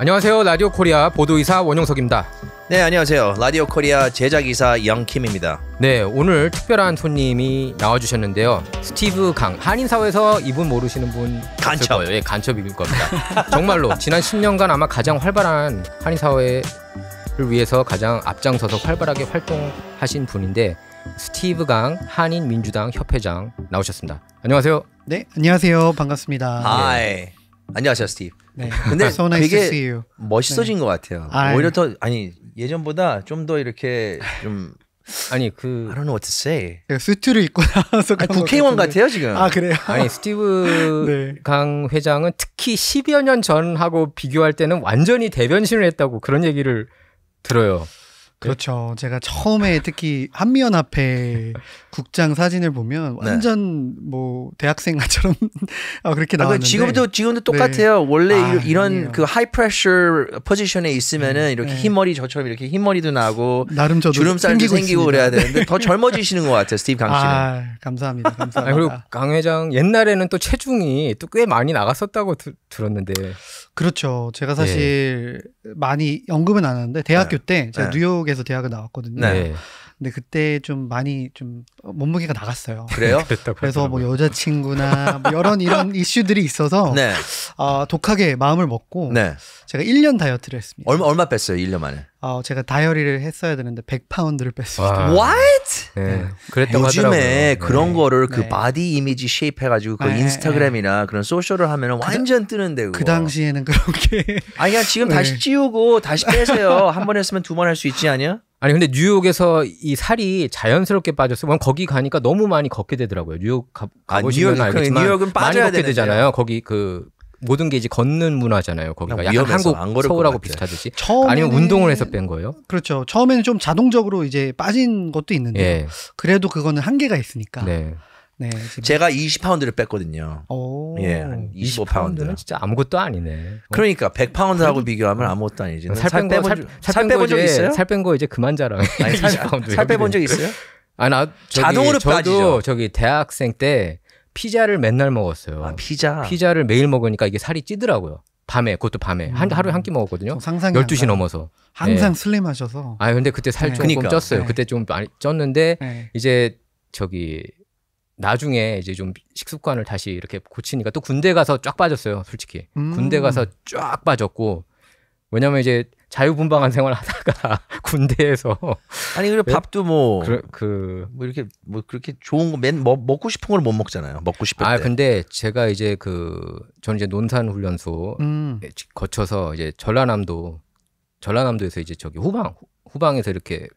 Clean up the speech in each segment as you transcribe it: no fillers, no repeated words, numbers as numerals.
안녕하세요. 라디오 코리아 보도이사 원용석입니다. 네, 안녕하세요. 라디오 코리아 제작이사 영킴입니다. 네, 오늘 특별한 손님이 나와주셨는데요. 스티브 강, 한인사회에서 이분 모르시는 분 간첩. 거예요. 예, 간첩일 겁니다. 정말로 지난 10년간 아마 가장 활발한 한인사회를 위해서 가장 앞장서서 활발하게 활동하신 분인데 스티브 강 한인민주당 협회장 나오셨습니다. 안녕하세요. 네, 안녕하세요. 반갑습니다. 하이. 안녕하세요, 스티브. 네. 근데 So nice to see 되게 you. 멋있어진 것 같아요. 아이. 오히려 더 예전보다 좀 더 이렇게 좀 아니 I don't know what to say. 제가 수트를 입고 나와서 그런 것 국회의원 같은데. 같아요 지금. 아, 그래요? 아니 스티브 네. 강 회장은 특히 10여 년 전하고 비교할 때는 완전히 대변신을 했다고 그런 얘기를 들어요. 그렇죠. 제가 처음에 특히 한미연합회 국장 사진을 보면 완전 뭐 대학생처럼 그렇게 나왔는데 지금도 똑같아요. 원래 이런 아니에요. 그 하이 프레셔 포지션에 있으면은 이렇게 흰머리 저처럼 이렇게 흰머리도 나고 나름 저도 주름살도 생기고 있습니다. 그래야 되는데 더 젊어지시는 것 같아요, 스티브 강 씨는. 아, 감사합니다. 감사합니다. 아니, 그리고 강 회장 옛날에는 또 체중이 또 꽤 많이 나갔었다고 들었는데 그렇죠. 제가 사실 많이 언급은 안 하는데 대학교 때 제가 네. 뉴욕에서 대학을 나왔거든요. 네. 근데 그때 좀 많이 좀 몸무게가 나갔어요. 그래요? 그랬다고 그래서 뭐 하더라고요. 여자친구나 뭐 이런 이슈들이 있어서 네. 독하게 마음을 먹고 네. 제가 1년 다이어트를 했습니다. 얼마 뺐어요? 1년 만에. 제가 다이어리를 했어야 되는데 100파운드를 뺐습니다. 와. What? 네. 그랬다고 요즘에 하더라고요. 그런 네. 거를 그 네. 바디 이미지 쉐입 해가지고 그 네. 인스타그램이나 그런 소셜을 하면은 완전 뜨는데 그거. 그 당시에는 그렇게 아니 그냥 지금 네. 다시 찌우고 다시 빼세요. 한 번 했으면 두 번 할 수 있지 아니야? 아니 근데 뉴욕에서 이 살이 자연스럽게 빠졌어요. 그럼 거기 가니까 너무 많이 걷게 되더라고요. 뉴욕 가보시면 뉴욕, 알겠지만 뉴욕은 많이 빠져야 걷게 되는데요. 되잖아요. 거기 그 모든 게 이제 걷는 문화잖아요. 거기가 그냥 약간 위험해서 한국 안 걸을 것 서울하고 같아요. 비슷하듯이. 처음에는 아니면 운동을 해서 뺀 거예요? 그렇죠. 처음에는 좀 자동적으로 이제 빠진 것도 있는데 예. 그래도 그거는 한계가 있으니까. 네. 네, 지금. 제가 20파운드를 뺐거든요. 오. 예, 한 25파운드. 20파운드는 진짜 아무것도 아니네. 그러니까 100파운드하고 비교하면 아무것도 아니지. 살 빼본 적 있어요? 살 뺀 거 이제 그만 자랑해. 아니, 20파운드. 살 빼본 적 있어요? 아, 자동으로 저도 빠지죠. 저기 대학생 때 피자를 맨날 먹었어요. 아, 피자. 피자를 매일 먹으니까 이게 살이 찌더라고요. 밤에, 그것도 밤에. 하루에 한 끼 먹었거든요. 상상이 12시 안 가요. 넘어서. 항상 네. 슬림하셔서. 아, 근데 그때 살 네. 조금 그러니까. 쪘어요. 네. 그때 좀 많이 쪘는데 네. 이제 저기 나중에 이제 좀 식습관을 다시 이렇게 고치니까 또 군대 가서 쫙 빠졌어요. 솔직히. 군대 가서 쫙 빠졌고 왜냐면 이제 자유분방한 생활 하다가 군대에서 아니 그리고 밥도 뭐 그 뭐 그렇게 좋은 거 먹고 싶은 걸 못 먹잖아요. 먹고 싶을 때. 근데 제가 이제 저는 이제 논산 훈련소 거쳐서 이제 전라남도에서 이제 저기 후방에서 이렇게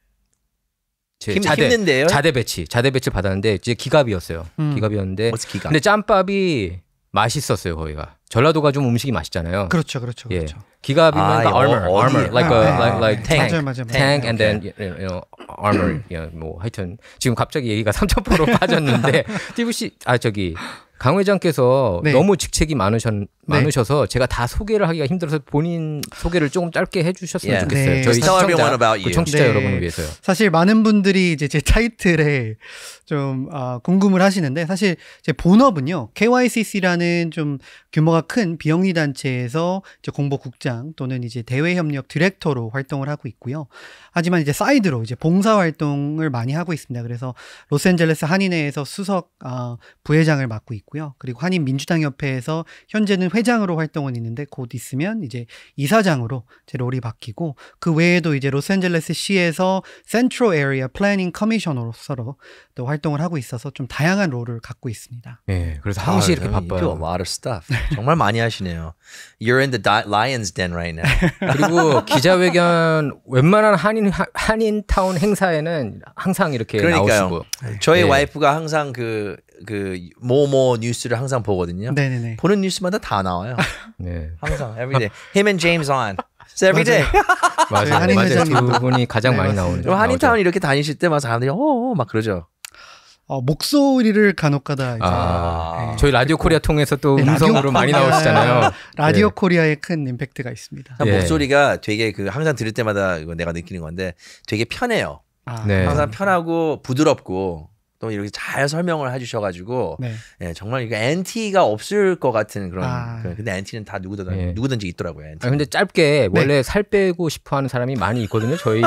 제 힘든데요? 자대 배치 받았는데 이제 기갑이었어요. 기갑이었는데 What's 기갑? 근데 짬밥이 맛있었어요. 거기가 전라도가 좀 음식이 맛있잖아요. 그렇죠. 예. 그렇죠. 기갑이면 armor like tank, 맞아요. tank and then armor, 뭐 하여튼 지금 갑자기 얘기가 3,000% 빠졌는데 스티브 씨, 저기 강 회장께서 네. 너무 직책이 많으셔서 제가 다 소개를 하기가 힘들어서 본인 소개를 조금 짧게 해주셨으면 Yeah. 좋겠어요. 네. 저희 Tell everyone about you. 청취자 네. 여러분을 위해서요. 사실 많은 분들이 이제 제 타이틀에 좀 궁금을 하시는데 사실 제 본업은요 KYCC라는 좀 규모가 큰 비영리 단체에서 이제 공보국장 또는 이제 대외협력 디렉터로 활동을 하고 있고요. 하지만 이제 사이드로 이제 봉사 활동을 많이 하고 있습니다. 그래서 로스앤젤레스 한인회에서 수석 부회장을 맡고 있고요. 그리고 한인민주당협회에서 현재는 회장으로 활동은 있는데 곧 있으면 이제 이사장으로 제 롤이 바뀌고 그 외에도 이제 로스앤젤레스 시에서 센트럴 에리어 플래닝 커미셔너로서 또 활동을 하고 있어서 좀 다양한 롤을 갖고 있습니다. 네, 그래서 항시 이렇게 You do a 바빠요. lot of stuff. 정말 많이 하시네요. You're in the lion's den right now. 그리고 기자회견 웬만한 한인타운 행사에는 항상 이렇게 그러니까요. 나오시고 저희 네. 와이프가 항상 그 모모 뉴스를 항상 보거든요. 네네네. 보는 뉴스마다 다 나와요. 네. 항상 every day. Him and James on. It's every day. 저희 맞아요. 한인 회장님도. 두 분이 가장 네, 많이 맞습니다. 나오는. 한인타운 이렇게 다니실 때마다 사람들이 막 그러죠. 목소리를 간혹가다 이제 저희 라디오 코리아 통해서 또 네, 음성으로 라디오 많이 코리아. 나오시잖아요. 라디오 네. 코리아에 큰 임팩트가 있습니다. 예. 목소리가 되게 항상 들을 때마다 이거 내가 느끼는 건데 되게 편해요. 네. 항상 편하고 부드럽고 또 이렇게 잘 설명을 해주셔가지고 네. 예, 정말 이거 NT가 없을 것 같은 그런. 아. 근데 NT는 다 예. 누구든지 있더라고요. NT. 근데 짧게 네. 원래 살 빼고 싶어하는 사람이 많이 있거든요. 저희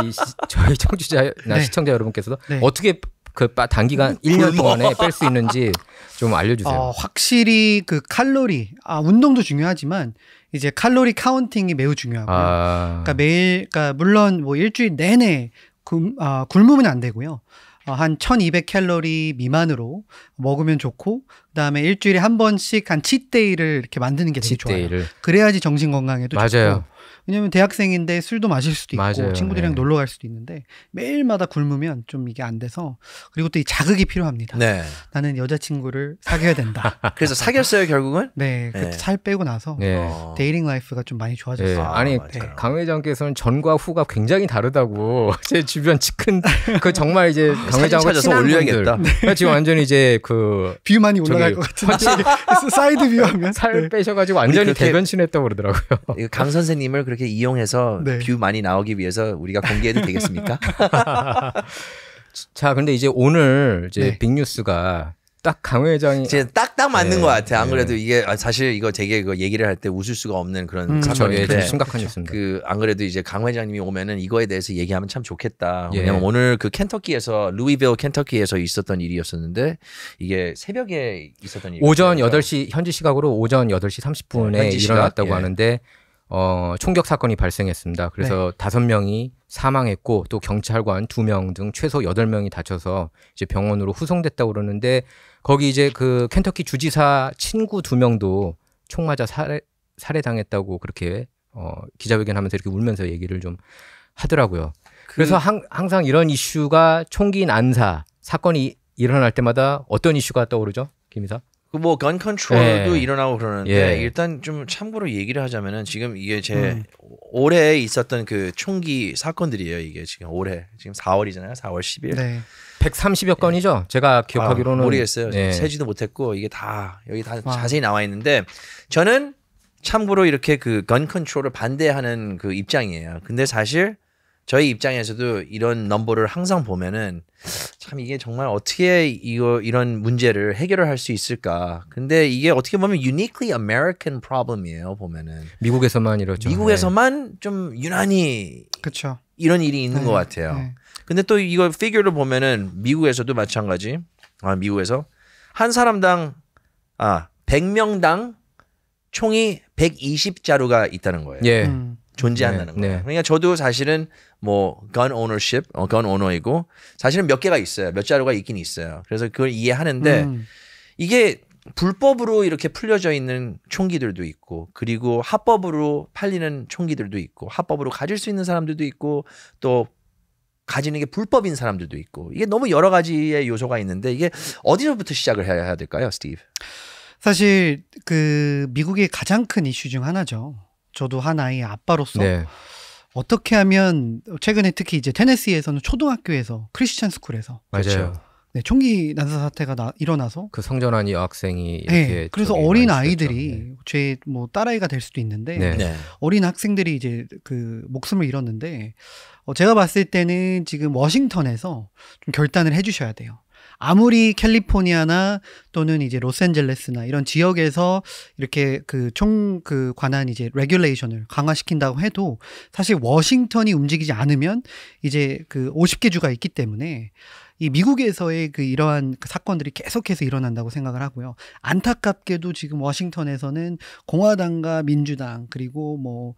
청취자나 네. 시청자 여러분께서도 네. 어떻게 그 단기간 1년 동안에 뺄 수 있는지 좀 알려주세요. 확실히 그 칼로리, 운동도 중요하지만 이제 칼로리 카운팅이 매우 중요하고요. 그러니까 매일, 그러니까 물론 뭐 일주일 내내 굶으면 안 되고요. 한 1200칼로리 미만으로 먹으면 좋고, 그다음에 일주일에 한 번씩 한 치트데이를 이렇게 만드는 게 되게 좋아요. 치트데이를. 그래야지 정신 건강에도 맞아요. 좋고. 왜냐면 대학생인데 술도 마실 수도 있고 맞아요. 친구들이랑 네. 놀러 갈 수도 있는데 매일마다 굶으면 좀 이게 안 돼서, 그리고 또 이 자극이 필요합니다. 네. 나는 여자친구를 사귀어야 된다. 그래서 사귀었어요 결국은? 네, 네. 살 빼고 나서 네. 데이팅 라이프가 좀 많이 좋아졌어요. 네. 아니 맞아요. 강 회장께서는 전과 후가 굉장히 다르다고 제 주변 큰 그 정말 이제 강 회장과 찾아서 친한 올려야겠다. 분들 지금 완전히 이제 그 뷰 많이 올라갈 저기 것 같은데 사이드 뷰 하면 살 네. 빼셔가지고 완전히 그렇게- 대변신했다고 그러더라고요. 이거 강 선생님을 그렇게 이용해서 네. 뷰 많이 나오기 위해서 우리가 공개해도 되겠습니까? 자, 근데 이제 오늘 이제 네. 빅뉴스가 딱 강 회장이 이제 딱딱 맞는 네. 것 같아. 안 네. 그래도 이게 사실 이거 되게 그 얘기를 할 때 웃을 수가 없는 그런 그렇죠. 예, 사건인데 좀 심각한 뉴스입니다. 그 안 그래도 이제 강 회장님이 오면은 이거에 대해서 얘기하면 참 좋겠다. 예. 왜냐면 오늘 그 켄터키에서 루이빌 켄터키에서 있었던 일이었었는데 이게 새벽에 있었던 일이 오전 8시 현지 시각으로 오전 8시 30분에 네, 현지 시각? 일어났다고 예. 하는데 총격 사건이 발생했습니다. 그래서 5명이 사망했고 또 경찰관 2명 등 최소 8명이 다쳐서 이제 병원으로 후송됐다고 그러는데 거기 이제 그 켄터키 주지사 친구 2명도 총 맞아 살해당했다고 그렇게 기자회견하면서 이렇게 울면서 얘기를 좀 하더라고요. 그래서 항상 이런 이슈가 총기 난사 사건이 일어날 때마다 어떤 이슈가 떠오르죠, 김 이사? 그 뭐 건 컨트롤도 예. 일어나고 그러는데 예. 일단 좀 참고로 얘기를 하자면은 지금 이게 제 올해 있었던 그 총기 사건들이에요. 이게 지금 올해 지금 4월이잖아요. 4월 10일. 네. 130여 건이죠. 제가 기억하기로는 모르겠어요. 네. 세지도 못했고 이게 다 여기 다 와. 자세히 나와 있는데 저는 참고로 이렇게 그 건 컨트롤을 반대하는 그 입장이에요. 근데 사실 저희 입장에서도 이런 넘버를 항상 보면은 참 이게 정말 어떻게 이런 문제를 해결을 할 수 있을까? 근데 이게 어떻게 보면 uniquely American problem이에요. 보면은 미국에서만 이렇죠. 미국에서만 좀 유난히 그렇죠. 이런 일이 있는 네. 것 같아요. 네. 근데 또 이거 피규어를 보면은 미국에서도 마찬가지. 미국에서 한 사람당 100명당 총이 120자루가 있다는 거예요. 예. 존재한다는 네, 거예요. 네. 그러니까 저도 사실은 뭐 gun ownership, gun owner이고 사실은 몇 개가 있어요. 몇 자루가 있긴 있어요. 그래서 그걸 이해하는데 이게 불법으로 이렇게 풀려져 있는 총기들도 있고 그리고 합법으로 팔리는 총기들도 있고 합법으로 가질 수 있는 사람들도 있고 또 가지는 게 불법인 사람들도 있고 이게 너무 여러 가지의 요소가 있는데 이게 어디서부터 시작을 해야 될까요, 스티브? 사실 그 미국의 가장 큰 이슈 중 하나죠. 저도 한 아이의 아빠로서 네. 어떻게 하면 최근에 특히 이제 테네시에서는 초등학교에서 크리스천 스쿨에서 맞아요. 네, 총기 난사 사태가 일어나서 그 성전환 여학생이 이렇게 네, 그래서 저기 어린 많이 아이들이 쓰였죠. 제 뭐 딸아이가 될 수도 있는데 네. 네. 어린 학생들이 이제 그 목숨을 잃었는데 제가 봤을 때는 지금 워싱턴에서 좀 결단을 해주셔야 돼요. 아무리 캘리포니아나 또는 이제 로스앤젤레스나 이런 지역에서 이렇게 그 관한 이제 레귤레이션을 강화시킨다고 해도 사실 워싱턴이 움직이지 않으면 이제 그 50개 주가 있기 때문에 이 미국에서의 그 이러한 그 사건들이 계속해서 일어난다고 생각을 하고요. 안타깝게도 지금 워싱턴에서는 공화당과 민주당 그리고 뭐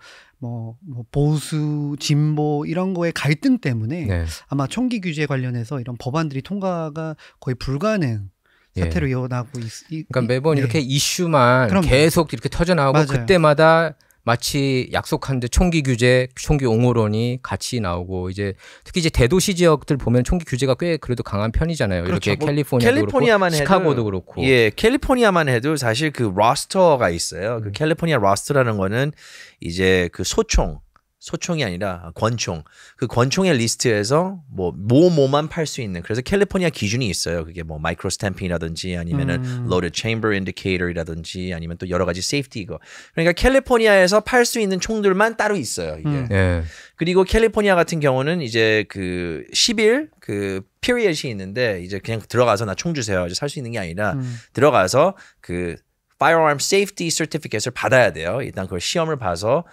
보수, 진보 이런 거의 갈등 때문에 네. 아마 총기 규제 관련해서 이런 법안들이 통과가 거의 불가능 사태로 이어나고 그러니까 매번 네. 이렇게 이슈만 그럼요. 계속 이렇게 터져 나오고 맞아요. 그때마다 마치 약속한 듯 총기 규제, 총기 옹호론이 같이 나오고 이제 특히 이제 대도시 지역들 보면 총기 규제가 꽤 그래도 강한 편이잖아요. 그렇죠. 이렇게 뭐 캘리포니아도 그렇고 시카고도 그렇고. 예, 캘리포니아만 해도 사실 그 로스터가 있어요. 그 캘리포니아 로스터라는 거는 이제 그 소총 소총이 아니라 권총. 그 권총의 리스트에서 뭐만 팔 수 있는. 그래서 캘리포니아 기준이 있어요. 그게 뭐 마이크로 스탬핑이라든지 아니면은 loaded chamber indicator이라든지 아니면 또 여러 가지 세이프티 이거. 그러니까 캘리포니아에서 팔 수 있는 총들만 따로 있어요. 이게. 예. 그리고 캘리포니아 같은 경우는 이제 그 10일 그 피리엇이 있는데 이제 그냥 들어가서 나 총 주세요. 이제 살 수 있는 게 아니라 들어가서 그 firearm safety certificate을 받아야 돼요. 일단 그걸 시험을 봐서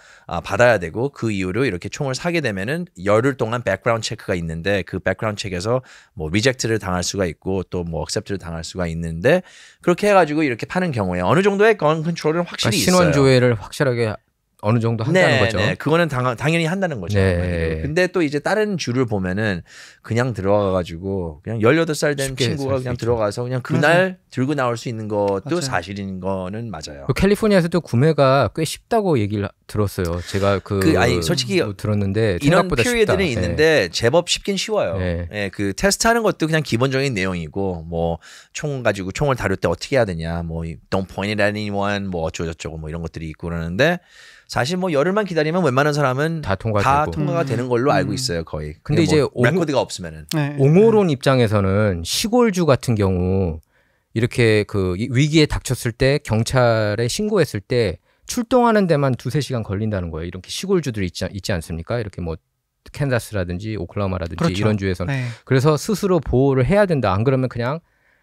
받아야 되고 그 이후로 이렇게 총을 사게 되면은 열흘 동안 백그라운드 체크가 있는데 그 백그라운드 체크에서 뭐 리젝트를 당할 수가 있고 또 뭐 억셉트를 당할 수가 있는데 그렇게 해가지고 이렇게 파는 경우에 어느 정도의 건 컨트롤은 확실히 그러니까 신원 있어요. 조회를 확실하게 어느 정도 한다는 거죠. 네, 그거는 당연히 한다는 거죠. 네. 근데 또 이제 다른 주를 보면은 그냥 들어가가지고 그냥 18살 된 쉽게 친구가 살 수 그냥 있죠. 들어가서 그냥 그날 맞아요. 들고 나올 수 있는 것도 맞아요. 사실인 거는 맞아요. 그 캘리포니아에서도 구매가 꽤 쉽다고 얘기를 들었어요. 제가 아니, 솔직히 들었는데 이런 생각보다 피리어드는 쉽다. 있는데 제법 쉽긴 쉬워요. 네. 예, 그 테스트하는 것도 그냥 기본적인 내용이고 뭐 총 가지고 총을 다룰 때 어떻게 해야 되냐, 뭐 don't point it at anyone, 뭐 어쩌고저쩌고 뭐 이런 것들이 있고 그러는데 사실 뭐 열흘만 기다리면 웬만한 사람은 다 통과되고. 통과가 되는 걸로 알고 있어요, 거의. 근데 이제 뭐 레코드가 없으면은. 네. 옹호론 입장에서는 시골주 같은 경우 이렇게 그 위기에 닥쳤을 때 경찰에 신고했을 때 출동하는 데만 2-3시간 걸린다는 거예요. 이렇게 시골주들이 있지 않습니까? 이렇게 뭐 캔자스라든지 오클라호마라든지 그렇죠. 이런 주에서는. 네. 그래서 스스로 보호를 해야 된다. 안 그러면 그냥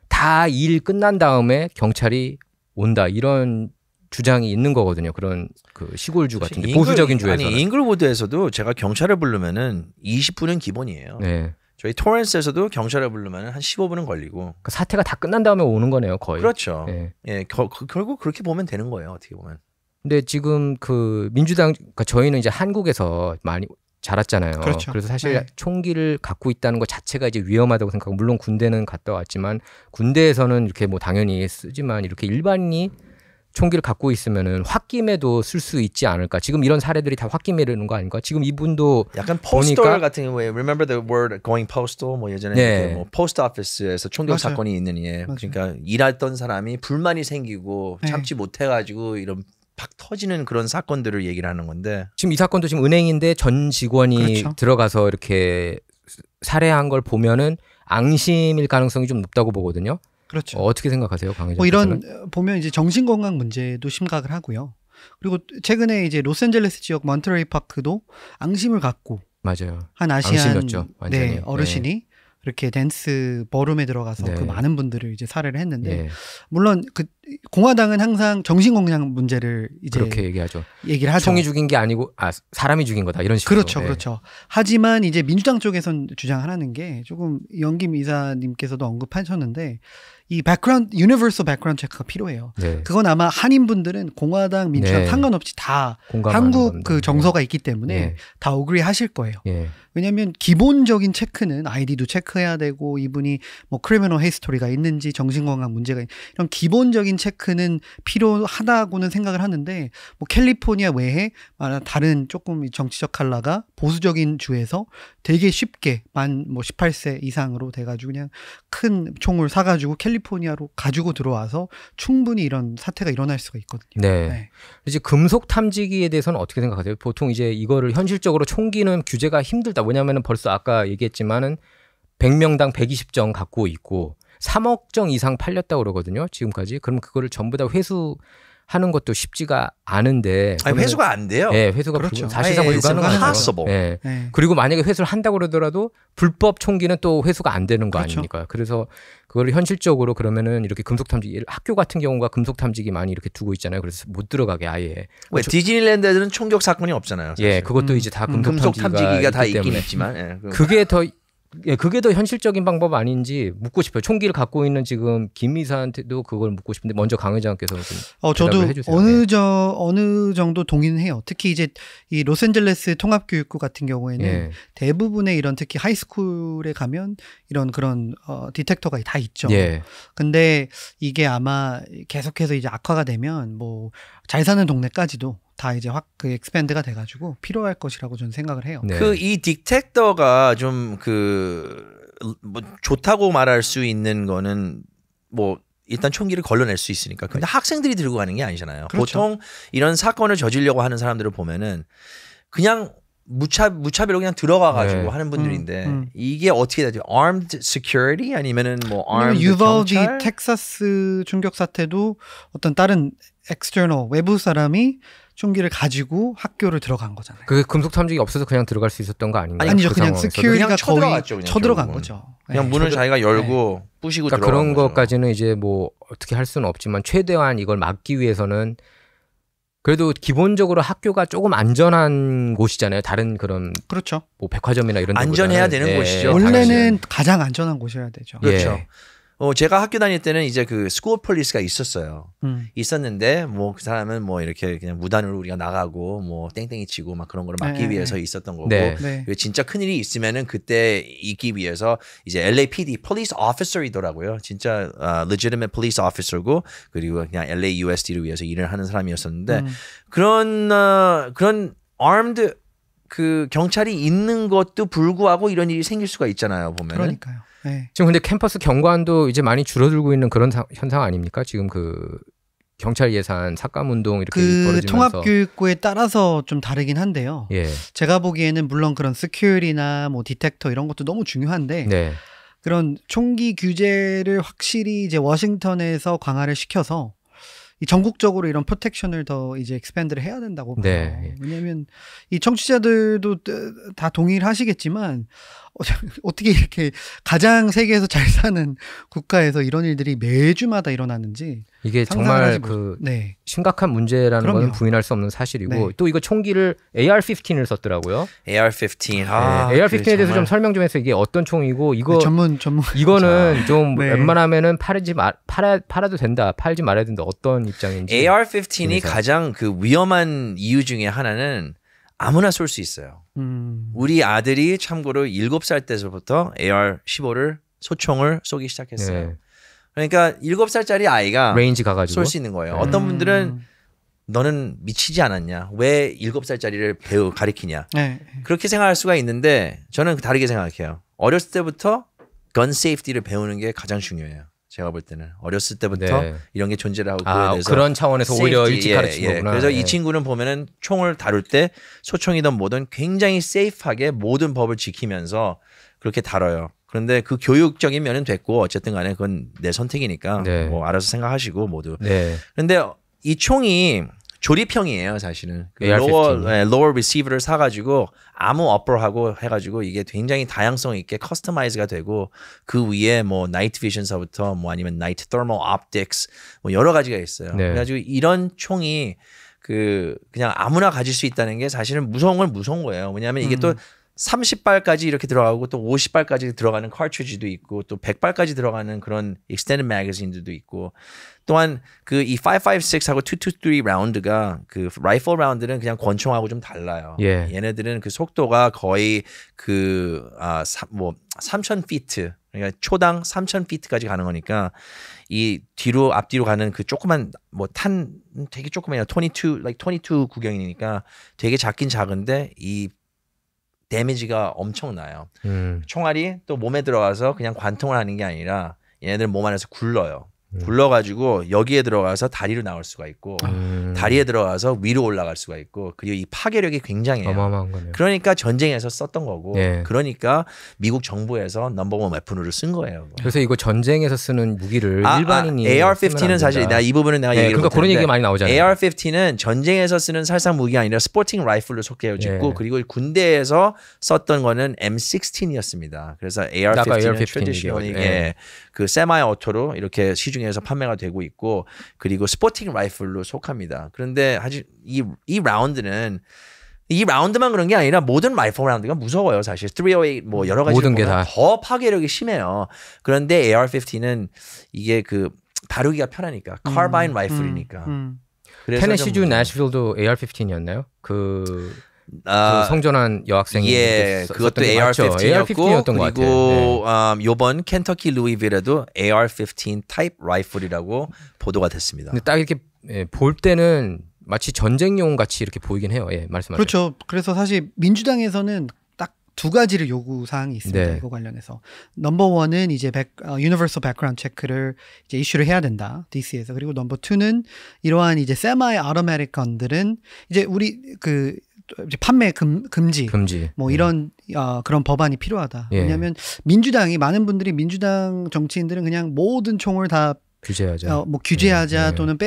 다 일 끝난 다음에 경찰이 온다. 이런 주장이 있는 거거든요. 그런 그 시골주 같은데 보수적인 주에서는. 아니 잉글우드에서도 제가 경찰을 부르면은 20분은 기본이에요. 네. 저희 토렌스에서도 경찰을 부르면은 한 15분은 걸리고. 그 사태가 다 끝난 다음에 오는 거네요, 거의. 그렇죠. 네. 예, 결국 그렇게 보면 되는 거예요. 어떻게 보면. 근데 지금 그 민주당, 그러니까 저희는 이제 한국에서 많이 자랐잖아요. 그렇죠. 그래서 사실 네. 총기를 갖고 있다는 것 자체가 이제 위험하다고 생각하고, 물론 군대는 갔다 왔지만 군대에서는 이렇게 뭐 당연히 쓰지만 이렇게 일반인이 총기를 갖고 있으면은 홧김에도 쓸 수 있지 않을까. 지금 이런 사례들이 다 홧김이라는 거 아닌가? 지금 이분도 약간 포스털 보니까- 같은 경우에 remember the word going postal 뭐 예전에 네. 이렇게 뭐 포스트 오피스에서 총격 맞아요. 사건이 있는 예. 맞아요. 그러니까 일했던 사람이 불만이 생기고 네. 참지 못해 가지고 이런 팍 터지는 그런 사건들을 얘기를 하는 건데 지금 이 사건도 지금 은행인데 전 직원이 그렇죠. 들어가서 이렇게 살해한 걸 보면은 앙심일 가능성이 좀 높다고 보거든요. 그렇죠. 어떻게 생각하세요, 강혜정? 뭐 이런 보면 이제 정신건강 문제도 심각을 하고요. 그리고 최근에 이제 로스앤젤레스 지역 몬터레이 파크도 앙심을 갖고 맞아요. 한 아시안 앙심이었죠, 완전히. 네, 어르신이 이렇게 댄스 버룸에 들어가서 네. 그 많은 분들을 이제 살해를 했는데 예, 물론 그 공화당은 항상 정신건강 문제를 이제 그렇게 얘기하죠. 얘기를 하죠. 총이 죽인 게 아니고 사람이 죽인 거다 이런 식으로. 그렇죠, 예. 그렇죠. 하지만 이제 민주당 쪽에선 주장하는 게 조금 연김 이사님께서도 언급하셨는데 이 유니버설 백그라운드 체크가 필요해요. 네. 그건 아마 한인분들은 공화당, 민주당 네. 상관없이 다 공감하는 한국 겁니다. 그 정서가 있기 때문에 예. 다 어그리 하실 거예요. 예. 왜냐하면 기본적인 체크는 아이디도 체크해야 되고 이분이 뭐 크리미널 히스토리가 있는지 정신건강 문제가 이런 기본적인 체크는 필요하다고는 생각을 하는데 뭐 캘리포니아 외에 다른 조금 정치적 칼라가 보수적인 주에서 되게 쉽게 만 뭐 18세 이상으로 돼가지고 그냥 큰 총을 사가지고 캘리포니아로 가지고 들어와서 충분히 이런 사태가 일어날 수가 있거든요. 네. 네. 이제 금속 탐지기에 대해서는 어떻게 생각하세요? 보통 이제 이거를 현실적으로 총기는 규제가 힘들다. 왜냐하면 벌써 아까 얘기했지만은 100명당 120정 갖고 있고 3억 정 이상 팔렸다고 그러거든요. 지금까지. 그럼 그거를 전부 다 회수하는 것도 쉽지가 않은데. 아니, 회수가 안 돼요. 네, 회수가 그렇죠. 사실상 아예 불가능하죠. impossible. 네. 네. 그리고 만약에 회수를 한다고 그러더라도 불법 총기는 또 회수가 안 되는 거 그렇죠. 아닙니까? 그래서 그걸 현실적으로 그러면은 이렇게 금속 탐지기, 학교 같은 경우가 금속 탐지기 많이 이렇게 두고 있잖아요. 그래서 못 들어가게 아예. 왜 디즈니랜드에는 총격 사건이 없잖아요. 사실. 예, 그것도 이제 다 금속, 금속 탐지기가 다 있긴 때문에. 있지만 예. 그게 더 현실적인 방법 아닌지 묻고 싶어요. 총기를 갖고 있는 지금 김 이사한테도 그걸 묻고 싶은데 먼저 강 회장께서 좀 저도 대답을 해주세요. 어느 정도 동의는 해요. 특히 이제 이 로스앤젤레스 통합교육구 같은 경우에는 예. 대부분의 이런 특히 하이스쿨에 가면 이런 그런 디텍터가 다 있죠. 예. 근데 이게 아마 계속해서 이제 악화가 되면 뭐 잘 사는 동네까지도 다 이제 확 그 엑스밴드가 돼가지고 필요할 것이라고 저는 생각을 해요. 네. 그 이 디텍터가 좀 뭐 좋다고 말할 수 있는 거는 뭐 일단 총기를 걸러낼 수 있으니까. 근데 학생들이 들고 가는 게 아니잖아요. 그렇죠. 보통 이런 사건을 저지르려고 하는 사람들을 보면은 그냥 무차별로 그냥 들어가가지고 네. 하는 분들인데 이게 어떻게 되죠? Armed security 아니면은 뭐 왜냐면 armed 유발디 경찰? 텍사스 총격 사태도 어떤 다른 external 외부 사람이 총기를 가지고 학교를 들어간 거잖아요. 그 금속 탐지기 없어서 그냥 들어갈 수 있었던 거 아닌가요? 아니죠. 그 그냥 상황에서도? security가 그냥 거의 쳐들어갔죠, 그냥 쳐들어간 결국은. 거죠. 그냥 네. 문을 자기가 열고 부시고 그러니까 들어간 그런 거죠. 것까지는 이제 뭐 어떻게 할 수는 없지만 최대한 이걸 막기 위해서는 그래도 기본적으로 학교가 조금 안전한 곳이잖아요. 다른 그런 그렇죠. 뭐 백화점이나 이런 안전해야 데보다는. 되는 곳이죠. 원래는 당연히. 가장 안전한 곳이어야 되죠. 그렇죠. 예. 제가 학교 다닐 때는 이제 그 스쿨 폴리스가 있었어요. 음. 있었는데 뭐 그 사람은 뭐 이렇게 그냥 무단으로 우리가 나가고 뭐 땡땡이 치고 막 그런 거를 막기 네, 위해서 네. 있었던 거고 네. 네. 그리고 진짜 큰일이 있으면은 그때 있기 위해서 이제 LAPD police officer이더라고요. 진짜 legitimate police officer고 그리고 그냥 LAUSD를 위해서 일을 하는 사람이었었는데 그런 armed 그 경찰이 있는 것도 불구하고 이런 일이 생길 수가 있잖아요. 보면은. 그러니까요. 네. 지금 근데 캠퍼스 경관도 이제 많이 줄어들고 있는 그런 현상 아닙니까? 지금 그 경찰 예산 삭감 운동 이렇게 그 벌어지면서 통합교육부에 따라서 좀 다르긴 한데요. 예. 제가 보기에는 물론 그런 스큐리나 뭐 디텍터 이런 것도 너무 중요한데 네. 그런 총기 규제를 확실히 이제 워싱턴에서 강화를 시켜서 이 전국적으로 이런 프로텍션을 더 이제 expand를 해야 된다고 봐요. 네. 왜냐하면 이 청취자들도 다 동의를 하시겠지만 어떻게 이렇게 가장 세계에서 잘 사는 국가에서 이런 일들이 매주마다 일어나는지 이게 상상을 정말 하지 그 네. 심각한 문제라는 그럼요. 건 부인할 수 없는 사실이고 네. 또 이거 총기를 AR-15을 썼더라고요. AR-15. 네. AR-15에 대해서 정말. 좀 설명 좀 해서 이게 어떤 총이고 이거 네, 전문 이거는 좀 네. 웬만하면은 팔아도 된다, 팔지 말아야 된다 어떤 입장인지. AR-15이 그래서. 가장 그 위험한 이유 중에 하나는 아무나 쏠 수 있어요. 우리 아들이 참고로 7살 때서부터 AR-15를 소총을 쏘기 시작했어요. 네. 그러니까 7살짜리 아이가 레인지 가가지고 쏠 수 있는 거예요. 네. 어떤 분들은 너는 미치지 않았냐? 왜 7살짜리를 가리키냐? 네. 그렇게 생각할 수가 있는데 저는 다르게 생각해요. 어렸을 때부터 건 세이프티를 배우는 게 가장 중요해요. 제가 볼 때는 어렸을 때부터 네. 이런 게 존재를 하고 그거에 대해서 그런 차원에서 오히려 safety, 일찍 가르친 거구나. 그래서 예. 이 친구는 보면은 총을 다룰 때 소총이든 뭐든 굉장히 세이프하게 모든 법을 지키면서 그렇게 다뤄요. 그런데 그 교육적인 면은 됐고 어쨌든 간에 그건 내 선택이니까 네. 뭐 알아서 생각하시고 모두. 네. 그런데 이 총이 조립형이에요, 사실은. 그 AR-15. lower receiver를 사가지고 아무 upper하고 해가지고 이게 굉장히 다양성 있게 커스터마이즈가 되고 그 위에 뭐 나이트 비전서부터 뭐 아니면 나이트 thermal optics 뭐 여러 가지가 있어요. 네. 그래가지고 이런 총이 그냥 아무나 가질 수 있다는 게 사실은 무서운 건 무서운 거예요. 왜냐하면 이게 또 30발까지 이렇게 들어가고 또 50발까지 들어가는 카트리지도 있고 또 100발까지 들어가는 그런 extended magazine들도 있고 또한 그 이 5.56하고 2.23 라운드가 그 라이플 라운드는 그냥 권총하고 좀 달라요. 예. 얘네들은 그 속도가 거의 뭐 3,000피트 그러니까 초당 3,000피트까지 가는 거니까 이 뒤로 앞뒤로 가는 그 조그만 뭐 탄 되게 조그만해요. 22 구경이니까 되게 작긴 작은데 이 데미지가 엄청나요. 총알이 또 몸에 들어가서 그냥 관통을 하는 게 아니라 얘네들 몸 안에서 굴러요. 굴러가지고 여기에 들어가서 다리로 나올 수가 있고 다리에 들어가서 위로 올라갈 수가 있고 그리고 이 파괴력이 굉장해요. 어마어마한 거네요. 그러니까 전쟁에서 썼던 거고 네. 그러니까 미국 정부에서 넘버원 웨폰으로 쓴 거예요. 그래서 이거 전쟁에서 쓰는 무기를 일반인이 AR-15는 사실 내가 이 부분은 내가 얘기를 그러니까 그런 못했는데 얘기가 많이 나오잖아요. AR-15는 전쟁에서 쓰는 살상 무기가 아니라 스포팅 라이플로 속해지고 네. 그리고 군대에서 썼던 거는 M16이었습니다. 그래서 아까 AR-15는 AR-15 트래디셔널이 얘기하죠. 그 세마이 오토로 이렇게 시중에서 판매가 되고 있고 그리고 스포팅 라이플로 속합니다. 그런데 사실 이 라운드는 이 라운드만 그런 게 아니라 모든 라이플 라운드가 무서워요. 사실 308 뭐 여러 가지 모든 게 다. 더 파괴력이 심해요. 그런데 AR-15는 이게 그 다루기가 편하니까 카바인 라이플이니까. 그래서 테네시주 좀 내시빌도 AR-15였나요? 그 아, 성전환 여학생이 예, 그것도 AR-15였고 AR-15였던 것 그리고 같아요. 네. 요번 켄터키 루이빌에도 AR-15 타입 라이플이라고 보도가 됐습니다. 근데 딱 이렇게 볼 때는 마치 전쟁용 같이 이렇게 보이긴 해요. 예, 말씀하세요. 그렇죠. 그래서 사실 민주당에서는 딱 두 가지를 요구 사항이 있습니다. 네. 이거 관련해서 넘버 원은 이제 유니버설 백그라운드 체크를 이제 이슈를 해야 된다. DC에서. 그리고 넘버 투는 이러한 이제 세마이 아토매틱 건들은 이제 우리 그 이제 판매 금지 뭐 이런 그런 법안이 필요하다. 예. 왜냐하면 민주당이 많은 분들이 민주당 정치인들은 그냥 모든 총을 다 규제하자. 뭐 규제하자 또는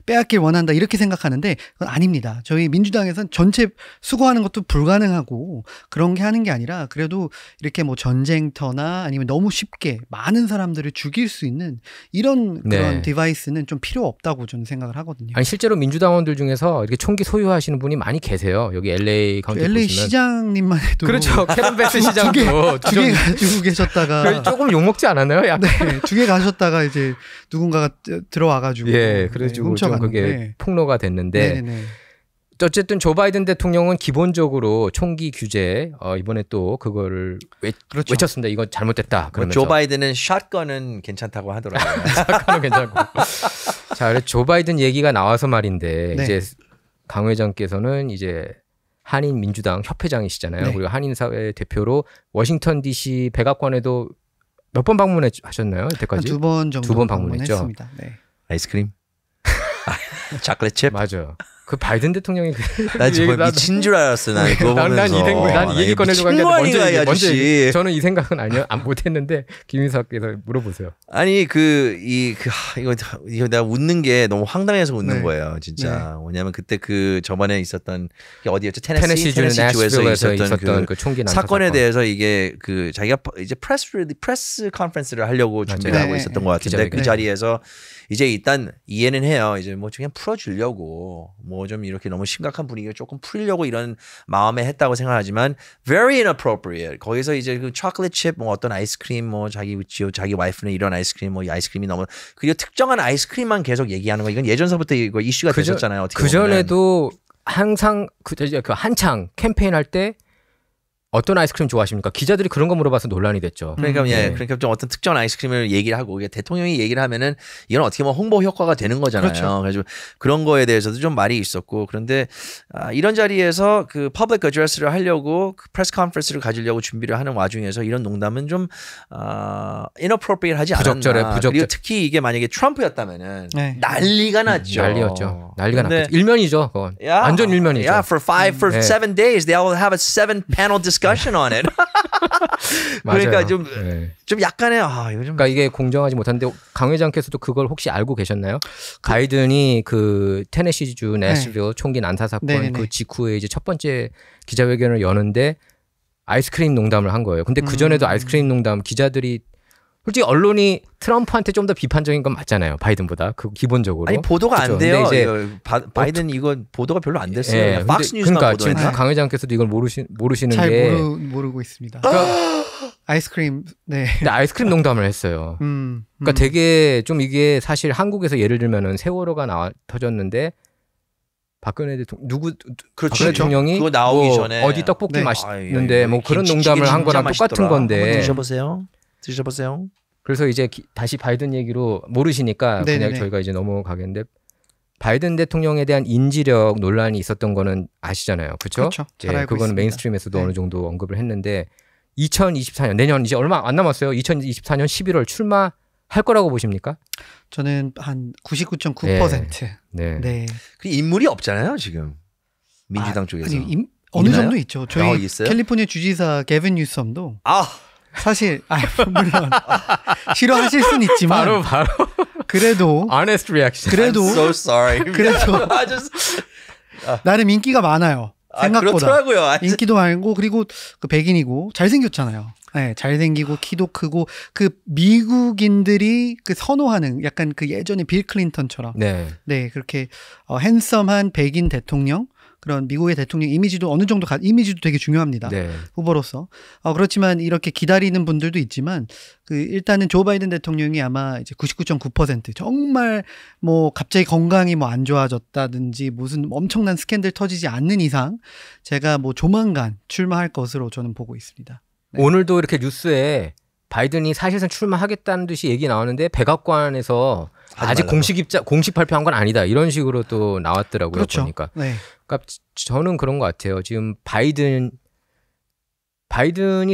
빼앗길 원한다 이렇게 생각하는데 그건 아닙니다. 저희 민주당에서는 전체 수거하는 것도 불가능하고 그런 게 하는 게 아니라 그래도 이렇게 뭐 전쟁터나 아니면 너무 쉽게 많은 사람들을 죽일 수 있는 이런 그런 디바이스는 좀 필요 없다고 저는 생각을 하거든요. 아니 실제로 민주당원들 중에서 이렇게 총기 소유하시는 분이 많이 계세요. 여기 LA 카운티 LA 보시면. 시장님만 해도 그렇죠. 케빈 베스 시장도 두 개 가지고 계셨다가 조금 욕먹지 않았나요? 약간. 네, 두 개 가셨다가 이제 누군가가 들어와가지고 그래가지고 좀 그게 폭로가 됐는데 네네네. 어쨌든 조 바이든 대통령은 기본적으로 총기 규제 이번에 또 그거를 외쳤습니다. 이거 잘못됐다. 그러면서 조 바이든은 샷건은 괜찮다고 하더라고요. 샷건은 괜찮고. 자, 그래서 조 바이든 얘기가 나와서 말인데 이제 강 회장께서는 이제 한인 민주당 협회장이시잖아요. 그리고 한인 사회 대표로 워싱턴 D.C. 백악관에도 몇 번 방문하셨나요? 이때까지? 한 2번 정도 2번 방문했죠. 네. 아이스크림, 초콜릿 칩. 맞아요. 그 바이든 대통령이 나 정말 미친 줄 알았어. 난 그거 보면서. 난 이 얘기 꺼내려고 했는데 먼저 아저씨. 저는 이 생각은 안 못했는데 김인석께서 물어보세요. 아니 이거 내가 웃는 게 너무 황당해서 웃는 거예요, 진짜. 왜냐면 그때 그 저번에 있었던 어디였죠? 테네시주에서 있었던 그 총기 난사 사건에 대해서 이게 그 자기가 이제 프레스 컨퍼런스를 하려고 준비를 하고 있었던 것 같은데 그 자리에서 이제 일단 이해는 해요. 이제 뭐 그냥 풀어주려고 뭐 좀 이렇게 너무 심각한 분위기를 조금 풀려고 이런 마음에 했다고 생각하지만 very inappropriate. 거기서 이제 그 초콜릿 칩 뭐 어떤 아이스크림 뭐 자기 와이프는 이런 아이스크림 뭐 이 아이스크림이 너무 그리고 특정한 아이스크림만 계속 얘기하는 거 이건 예전서부터 이거 이슈가 됐었잖아요. 그 전에도 항상 그 한창 캠페인 할 때 어떤 아이스크림 좋아하십니까? 기자들이 그런 거 물어봐서 논란이 됐죠. 그러니까 그러니까 좀 어떤 특정 아이스크림을 얘기를 하고 이게 대통령이 얘기를 하면은 이건 어떻게 보면 홍보 효과가 되는 거잖아요. 그렇죠. 그래서 그런 거에 대해서도 좀 말이 있었고 그런데 이런 자리에서 그 퍼블릭 어드레스를 하려고 그 프레스 컨퍼런스를 가지려고 준비를 하는 와중에서 이런 농담은 좀 inappropriate하지 않았나. 그리고 특히 이게 만약에 트럼프였다면은 난리가 났죠. 난리였죠. 난리가 났죠. 일면이죠. 그건. 완전 일면이죠. Yeah, for 7 days they will have a 7-panel discussion on it. 그러니까 좀 약간의 이거 좀 그러니까 이게 공정하지 못한데 강 회장께서도 그걸 혹시 알고 계셨나요? 바이든이 그 테네시주 내셔빌 총기 난사 사건 그 직후에 이제 첫 번째 기자회견을 여는데 아이스크림 농담을 한 거예요. 근데 그 전에도 아이스크림 농담 기자들이 솔직히 언론이 트럼프한테 좀 더 비판적인 건 맞잖아요. 바이든보다 그 기본적으로. 아니 보도가 그렇죠. 안 돼요. 이제 바이든 이거 보도가 별로 안 됐어요. 팍스 뉴스만 그러니까 보도했나? 지금 강 회장께서도 이걸 모르시는 잘 게 모르고 있습니다. 아이스크림 근데 아이스크림 농담을 했어요. 그러니까 되게 좀 이게 사실 한국에서 예를 들면은 세월호가 터졌는데 박근혜 박근혜 대통령이 그거 나오기 뭐 전에 어디 떡볶이 맛있는데 뭐 그런 농담을 한 거랑 똑같은 건데. 드셔보세요. 그래서 이제 다시 바이든 얘기로 모르시니까 그냥 저희가 이제 넘어가겠는데 바이든 대통령에 대한 인지력 논란이 있었던 거는 아시잖아요. 그렇죠? 잘 알고 그거는 있습니다. 메인스트림에서도 어느 정도 언급을 했는데 2024년 내년 이제 얼마 안 남았어요. 2024년 11월 출마할 거라고 보십니까? 저는 한 99.9%. 네. 그 인물이 없잖아요 지금 민주당 쪽에서. 아니, 어느 정도 있죠. 저희 있어요? 캘리포니아 주지사 게빈 뉴섬도 사실 물론 싫어하실 수는 있지만 바로 그래도 honest reaction. 그래도 I'm so sorry. 그래도 나름 인기가 많아요. 생각보다 그렇더라고요. 인기도 많고 그리고 그 백인이고 잘생겼잖아요. 네, 잘생기고 키도 크고 그 미국인들이 그 선호하는 약간 그 예전에 빌 클린턴처럼 그렇게 핸섬한 백인 대통령 그런 미국의 대통령 이미지도 어느 정도 이미지도 되게 중요합니다. 후보로서. 그렇지만 이렇게 기다리는 분들도 있지만 그 일단은 조 바이든 대통령이 아마 이제 99.9% 정말 뭐 갑자기 건강이 뭐 안 좋아졌다든지 무슨 엄청난 스캔들 터지지 않는 이상 제가 뭐 조만간 출마할 것으로 저는 보고 있습니다. 오늘도 이렇게 뉴스에 바이든이 사실상 출마하겠다는 듯이 얘기 나왔는데 백악관에서 아직 공식 발표한 건 아니다 이런 식으로 또 나왔더라고요. 그렇죠. 보니까. 그러니까 저는 그런 것 같아요. 지금 바이든이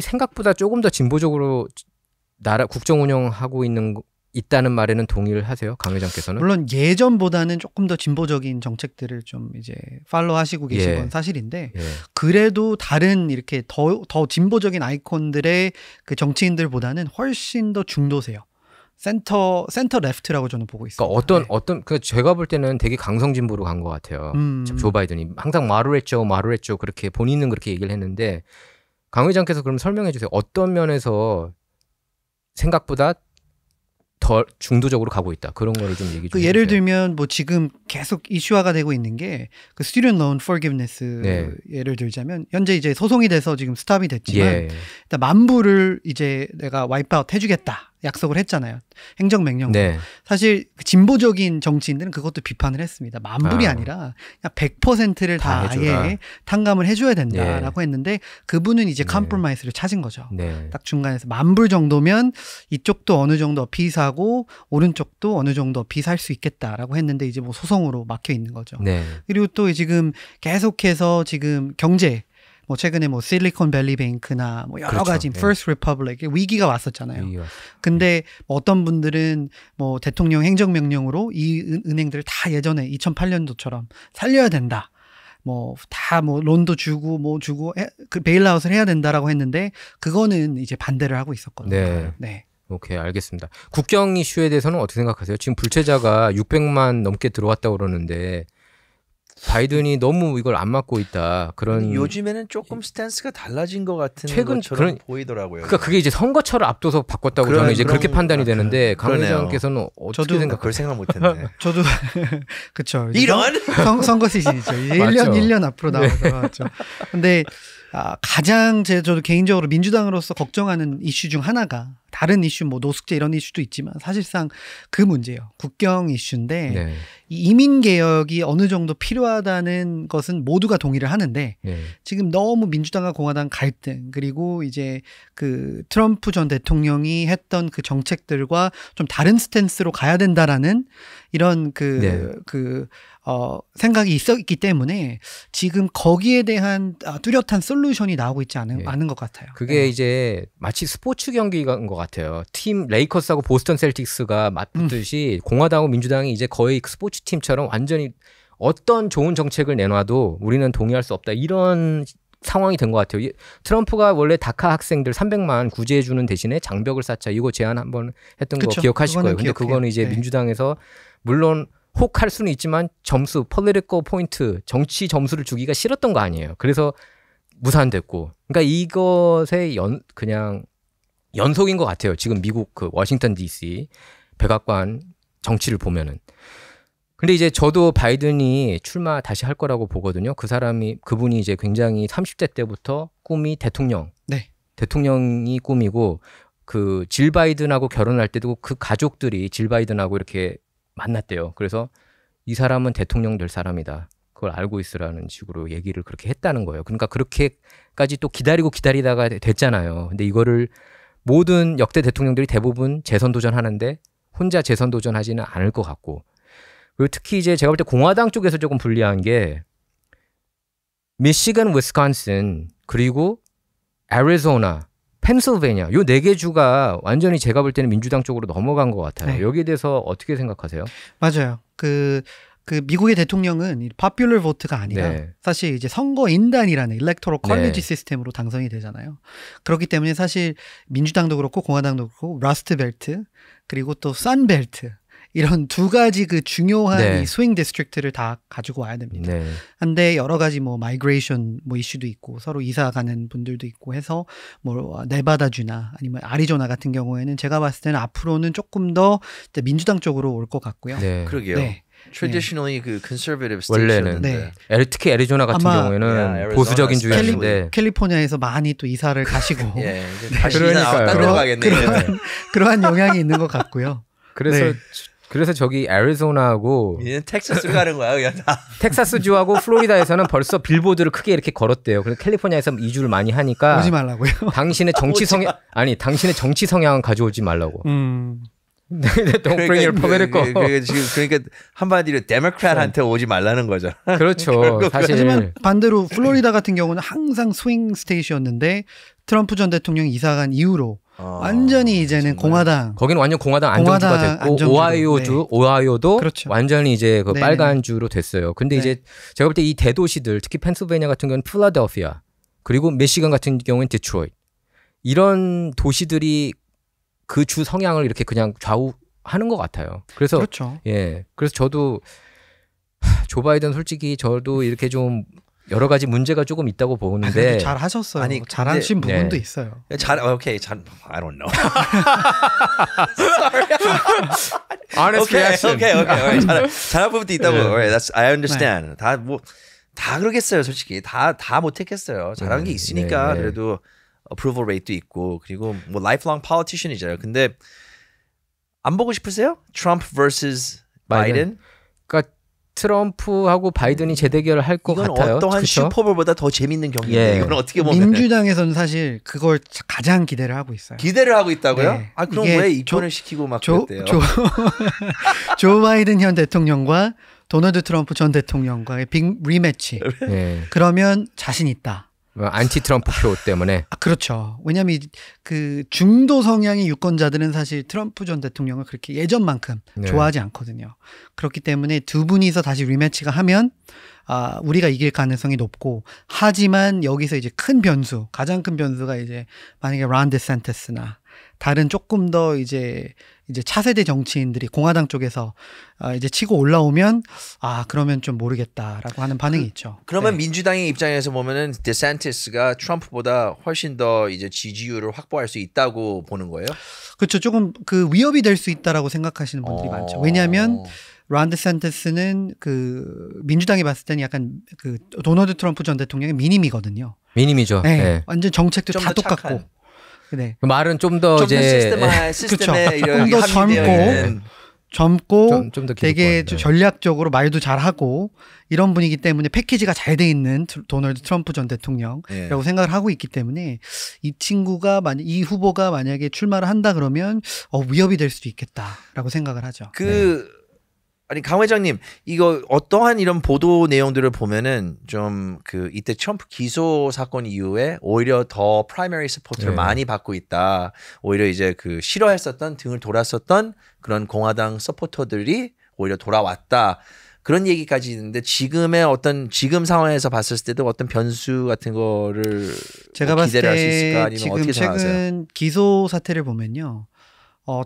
생각보다 조금 더 진보적으로 나라 국정 운영하고 있는 있다는 말에는 동의를 하세요, 강 회장께서는? 물론 예전보다는 조금 더 진보적인 정책들을 좀 이제 팔로우하시고 계신 예. 건 사실인데 예. 그래도 다른 이렇게 더 진보적인 아이콘들의 그 정치인들보다는 훨씬 더 중도세요. 센터 레프트라고 저는 보고 있습니다. 그러니까 네. 어떤 그 제가 볼 때는 되게 강성 진보로 간 것 같아요. 조 바이든이 항상 마루했죠 그렇게 본인은 그렇게 얘기를 했는데 강 회장께서 그럼 설명해 주세요. 어떤 면에서 생각보다 더 중도적으로 가고 있다. 그런 거를 좀 얘기 좀 그 해주세요. 예를 들면 뭐 지금 계속 이슈화가 되고 있는 게 그 student loan forgiveness 네. 예를 들자면 현재 이제 소송이 돼서 지금 스탑이 됐지만 예. 일단 만불을 이제 내가 와이프아웃 해주겠다 약속을 했잖아요. 행정명령으로. 네. 사실 진보적인 정치인들은 그것도 비판을 했습니다. 만불이 아. 아니라 그냥 100%를 다 해줘라. 아예 탕감을 해줘야 된다라고 했는데 그분은 이제 네. 컴프로마이스를 찾은 거죠. 네. 딱 중간에서 만불 정도면 이쪽도 어느 정도 어피스하고 오른쪽도 어느 정도 어피스할 수 있겠다라고 했는데 이제 뭐 소송으로 막혀 있는 거죠. 네. 그리고 또 지금 계속해서 지금 경제 뭐 최근에 뭐 실리콘밸리 뱅크나 뭐 여러 그렇죠. 가지 네. First Republic 위기가 왔었잖아요. 이해가- 근데 뭐 어떤 분들은 뭐 대통령 행정명령으로 이 은행들을 다 예전에 2008년도처럼 살려야 된다. 뭐 다 뭐 론도 주고 뭐 주고 그 베일아웃을 해야 된다라고 했는데 그거는 이제 반대를 하고 있었거든요. 네. 네. 오케이, 알겠습니다. 국경 이슈에 대해서는 어떻게 생각하세요? 지금 불체자가 600만 넘게 들어왔다고 그러는데 바이든이 너무 이걸 안 막고 있다. 그런 요즘에는 조금 스탠스가 달라진 것 같은 최근 것처럼 그런- 보이더라고요. 그러니까 그게 이제 선거철을 앞둬서 바꿨다고 그런- 저는 이제 그렇게 그런- 판단이 되는데 강 그러네요. 회장께서는 어떻게 저도 생각? 그걸 생각 못했네. 저도 그쵸. 이런? 선거 시즌이죠. 이제 맞죠. 1년 앞으로 나왔죠. 근데 가장 저도 개인적으로 민주당으로서 걱정하는 이슈 중 하나가 다른 이슈 뭐 노숙제 이런 이슈도 있지만 사실상 그 문제예요. 국경 이슈인데 네. 이 이민 개혁이 어느 정도 필요하다는 것은 모두가 동의를 하는데 네. 지금 너무 민주당과 공화당 갈등 그리고 이제 그 트럼프 전 대통령이 했던 그 정책들과 좀 다른 스탠스로 가야 된다라는 이런 생각이 있었기 때문에 지금 거기에 대한 뚜렷한 솔루션이 나오고 있지 않은 것 같아요. 그게 네. 이제 마치 스포츠 경기인 것 같아요. 팀 레이커스하고 보스턴 셀틱스가 맞붙듯이 공화당하고 민주당이 이제 거의 스포츠 팀처럼 완전히 어떤 좋은 정책을 내놔도 우리는 동의할 수 없다. 이런 상황이 된 것 같아요. 트럼프가 원래 다카 학생들 300만 구제해주는 대신에 장벽을 쌓자 이거 제안 한번 했던 그쵸. 거 기억하실 거예요. 근데 기억해요. 그거는 이제 네. 민주당에서 물론 혹할 수는 있지만 점수, political 포인트, 정치 점수를 주기가 싫었던 거 아니에요. 그래서 무산됐고. 그러니까 이것의 그냥 연속인 것 같아요. 지금 미국 그 워싱턴 DC 백악관 정치를 보면은. 근데 이제 저도 바이든이 출마 다시 할 거라고 보거든요. 그분이 이제 굉장히 30대 때부터 꿈이 대통령. 네. 대통령이 꿈이고 그 질 바이든하고 결혼할 때도 그 가족들이 질 바이든하고 이렇게 만났대요. 그래서 이 사람은 대통령 될 사람이다. 그걸 알고 있으라는 식으로 얘기를 그렇게 했다는 거예요. 그러니까 그렇게까지 또 기다리다가 됐잖아요. 근데 이거를 모든 역대 대통령들이 대부분 재선 도전하는데 혼자 재선 도전하지는 않을 것 같고 그리고 특히 이제 제가 볼 때 공화당 쪽에서 조금 불리한 게 미시건, 위스콘신 그리고 애리조나, 펜실베니아 요 4개 주가 완전히 제가 볼 때는 민주당 쪽으로 넘어간 것 같아요. 네. 여기에 대해서 어떻게 생각하세요? 맞아요. 그 미국의 대통령은 popular vote가 아니라 네. 사실 이제 선거인단이라는 electoral college 네. 시스템으로 당선이 되잖아요. 그렇기 때문에 사실 민주당도 그렇고 공화당도 그렇고 러스트 벨트 그리고 또 선 벨트 이런 두 가지 그 중요한 네. 이 스윙 디스트릭트를 다 가지고 와야 됩니다. 네. 근데 여러 가지 뭐 마이그레이션 뭐 이슈도 있고 서로 이사 가는 분들도 있고 해서 뭐 네바다주나 아니면 아리조나 같은 경우에는 제가 봤을 때는 앞으로는 조금 더 민주당 쪽으로 올 것 같고요. 네. 그러게요. 네. Traditionally 그 conservative 원래는 state였는데 특히 애리조나 같은 아마- 경우에는 Yeah, 보수적인 Arizona 주였는데 kal리포니아에서 많이 또 이사를 가시고 예, 이제 다시 그러니까요. 딴 데로 가겠네. 그러한 영향이 있는 것 같고요. 그래서 저기 애리조나하고 얘는 텍사스로 가는 거야, 그냥 다. 텍사스주하고 플로리다에서는 벌써 빌보드를 크게 이렇게 걸었대요. 그래서 캘리포니아에서 이주를 많이 하니까 오지 말라고요. 당신의 정치 성향은 가져오지 말라고. Don't bring your political. 그러니까 한마디로 데모크рат한테 오지 말라는 거죠. 그렇죠. 사실 하지만 반대로 플로리다 같은 경우는 항상 스윙 스테이트였는데 트럼프 전 대통령이 이사 간 이후로 완전히 이제는 정말? 공화당. 거기는 완전 공화당 안정주가 공화당 됐고 안정주로, 오하이오도 그렇죠. 완전히 이제 그 네네. 빨간 주로 됐어요. 근데 네. 이제 제가 볼 때 이 대도시들 특히 펜실베니아 같은 경우는 필라델피아 그리고 미시간 같은 경우는 디트로이트 이런 도시들이 그 주 성향을 이렇게 그냥 좌우하는 것 같아요. 그래서 그렇죠. 예, 그래서 저도 조 바이든 솔직히 저도 이렇게 좀 여러 가지 문제가 조금 있다고 보는데 그래도 잘 하셨어요. 아니, 잘하신 근데- 부분도 네. 있어요. 오케이, I don't know. honest reaction. 오케이. 잘한 부분도 있다고. 네. Alright, that's I understand. 다 그러겠어요, 솔직히. 다 못했겠어요. 잘한 게 있으니까 네. 그래도 approval rate도 있고 그리고 뭐 lifelong politician이잖아요. 근데 안 보고 싶으세요? Trump vs. Biden? 그러니까 트럼프하고 바이든이 재대결을 할 것 이건 같아요. 어떠한 그쵸? 슈퍼볼보다 더 재밌는 경기인데 예. 이건 어떻게 보면 민주당에서는 사실 그걸 가장 기대를 하고 있어요. 기대를 하고 있다고요? 네. 아 그럼 이게 왜 입건을 시키고 막 조, 그랬대요? 조 바이든 현 대통령과 도널드 트럼프 전 대통령과의 빅 리매치. 예. 그러면 자신 있다. 안티 트럼프 표 때문에 그렇죠. 왜냐하면 그 중도 성향의 유권자들은 사실 트럼프 전 대통령을 그렇게 예전만큼 네. 좋아하지 않거든요. 그렇기 때문에 두 분이서 다시 리매치가 하면 우리가 이길 가능성이 높고 하지만 여기서 이제 큰 변수, 가장 큰 변수가 이제 만약에 론 데산티스나 다른 조금 더 이제 차세대 정치인들이 공화당 쪽에서 이제 치고 올라오면 그러면 좀 모르겠다라고 하는 반응이 있죠. 그러면 네. 민주당의 입장에서 보면은 데산티스가 트럼프보다 훨씬 더 이제 지지율을 확보할 수 있다고 보는 거예요? 그렇죠. 조금 그 위협이 될 수 있다라고 생각하시는 분들이 많죠. 왜냐하면 론 데산티스는 그 민주당이 봤을 때는 약간 그 도널드 트럼프 전 대통령의 미님이거든요. 미님이죠. 네, 예. 완전 정책도 좀 다 더 똑같고. 착한. 네. 말은 좀 더 이제 시스템에 조금 더 젊고 젊고 좀 더 되게 전략적으로 말도 잘하고 이런 분이기 때문에 패키지가 잘 돼 있는 도널드 트럼프 전 대통령이라고 예. 생각을 하고 있기 때문에 이 후보가 만약에 출마를 한다 그러면 위협이 될 수도 있겠다라고 생각을 하죠. 아니 강 회장님 이거 어떠한 이런 보도 내용들을 보면은 좀 그 이때 트럼프 기소 사건 이후에 오히려 더 프라이머리 서포트를 네. 많이 받고 있다. 오히려 이제 그 싫어했었던 등을 돌았었던 그런 공화당 서포터들이 오히려 돌아왔다. 그런 얘기까지 있는데 지금 상황에서 봤을 때도 어떤 변수 같은 거를 제가 뭐 봤을 기대를 할 수 때 있을까 아니면 지금 어떻게 생각하세요? 최근 기소 사태를 보면요.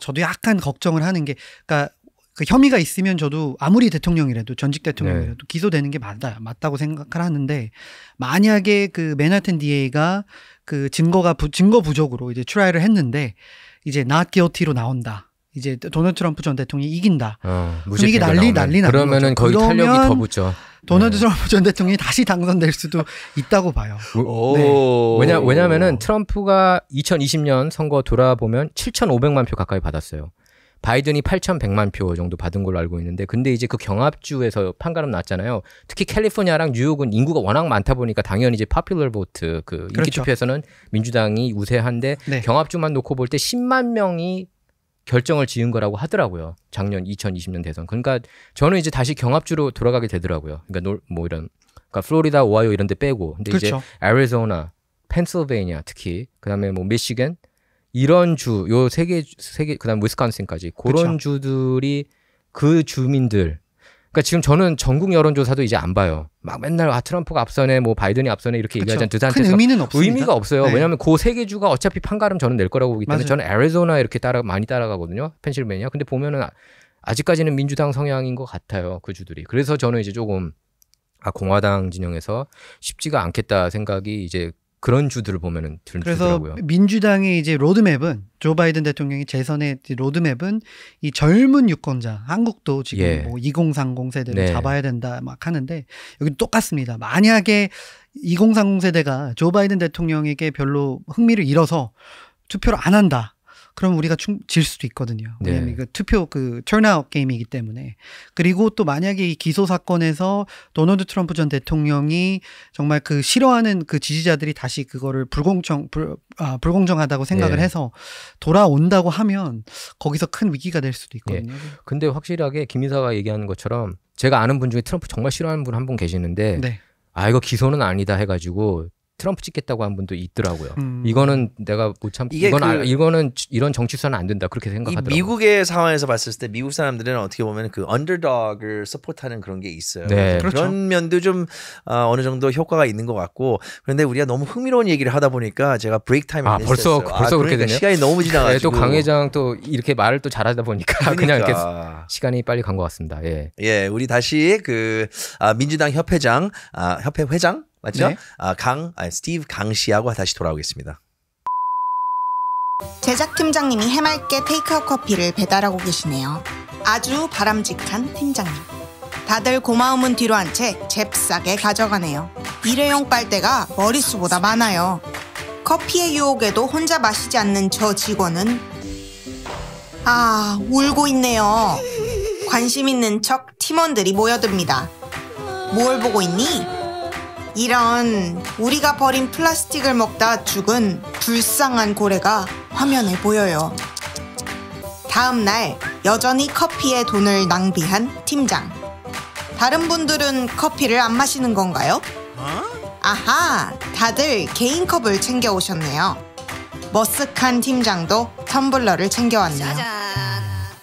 저도 약간 걱정을 하는 게 그러니까 그 혐의가 있으면 저도 아무리 대통령이라도 전직 대통령이라도 기소되는 게 맞다고 생각을 하는데 만약에 그 맨하튼 DA가 그 증거 부족으로 이제 트라이를 했는데 이제 not guilty로 나온다. 이제 도널드 트럼프 전 대통령이 이긴다. 무죄 이게 난리 나는 그러면은 거죠. 거의 탄력이 그러면 더 붙죠. 도널드 트럼프 전 대통령이 다시 당선될 수도 있다고 봐요. 오. 왜냐면은 트럼프가 2020년 선거 돌아보면 7,500만 표 가까이 받았어요. 바이든이 8,100만 표 정도 받은 걸로 알고 있는데 근데 이제 그 경합주에서 판가름 났잖아요. 특히 캘리포니아랑 뉴욕은 인구가 워낙 많다 보니까 당연히 이제 파퓰러 보트 그 인기 그렇죠. 투표에서는 민주당이 우세한데 네. 경합주만 놓고 볼 때 10만 명이 결정을 지은 거라고 하더라고요. 작년 2020년 대선. 그러니까 저는 이제 다시 경합주로 돌아가게 되더라고요. 그러니까 그러니까 플로리다, 오하이오 이런 데 빼고 근데 그렇죠. 이제 애리조나, 펜실베니아 특히 그다음에 뭐 미시간 이런 주, 요 세 개, 그다음 위스콘신까지 그런 그렇죠. 주들이 그 주민들. 그러니까 지금 저는 전국 여론조사도 이제 안 봐요. 막 맨날 트럼프가 앞서네, 뭐 바이든이 앞서네 이렇게 얘기하지 그렇죠. 않듯 큰 의미는 없습니다. 의미가 없어요. 네. 왜냐하면 그 세 개 주가 어차피 판가름 저는 낼 거라고 보기 때문에 맞아요. 저는 애리조나 이렇게 많이 따라가거든요. 펜실베니아. 근데 보면은 아직까지는 민주당 성향인 것 같아요. 그 주들이. 그래서 저는 이제 조금 공화당 진영에서 쉽지가 않겠다 생각이 이제 그런 주들을 보면은 그래서 들더라고요. 민주당의 이제 로드맵은 조 바이든 대통령이 재선의 로드맵은 이 젊은 유권자 한국도 지금 예. 뭐 2030 세대를 네. 잡아야 된다 막 하는데 여기 똑같습니다. 만약에 2030 세대가 조 바이든 대통령에게 별로 흥미를 잃어서 투표를 안 한다. 그럼 우리가 질 수도 있거든요. 왜냐하면 네. 이거 투표 턴아웃 게임이기 때문에. 그리고 또 만약에 이 기소 사건에서 도널드 트럼프 전 대통령이 정말 그 싫어하는 그 지지자들이 다시 그거를 불공정하다고 생각을 네. 해서 돌아온다고 하면 거기서 큰 위기가 될 수도 있거든요. 근데 확실하게 김 이사가 얘기하는 것처럼 제가 아는 분 중에 트럼프 정말 싫어하는 분 한 분 계시는데 네. 이거 기소는 아니다 해가지고 트럼프 찍겠다고 한 분도 있더라고요. 이거는 내가 못 참. 이게 이거는 이런 정치 수사는 안 된다 그렇게 생각하더라고요. 미국의 상황에서 봤을 때 미국 사람들은 어떻게 보면 그 언더독을 서포트하는 그런 게 있어요. 네. 그런 그렇죠. 면도 좀 어느 정도 효과가 있는 것 같고 그런데 우리가 너무 흥미로운 얘기를 하다 보니까 제가 브레이크 타임을 벌써 그렇게 그러니까 되네요. 시간이 너무 지나가지고 또 강 회장 또 이렇게 말을 또 잘하다 보니까 그냥 이렇게 그러니까. 시간이 빨리 간 것 같습니다. 예, 우리 다시 그 민주당 협회장 협회 회장 맞죠? 네. 스티브 강 씨하고 다시 돌아오겠습니다. 제작팀장님이 해맑게 테이크아웃 커피를 배달하고 계시네요. 아주 바람직한 팀장님. 다들 고마움은 뒤로 한 채 잽싸게 가져가네요. 일회용 빨대가 머릿수보다 많아요. 커피의 유혹에도 혼자 마시지 않는 저 직원은 울고 있네요. 관심 있는 척 팀원들이 모여듭니다. 뭘 보고 있니? 이런 우리가 버린 플라스틱을 먹다 죽은 불쌍한 고래가 화면에 보여요. 다음 날 여전히 커피에 돈을 낭비한 팀장. 다른 분들은 커피를 안 마시는 건가요? 아하, 다들 개인 컵을 챙겨 오셨네요. 머쓱한 팀장도 텀블러를 챙겨왔네요.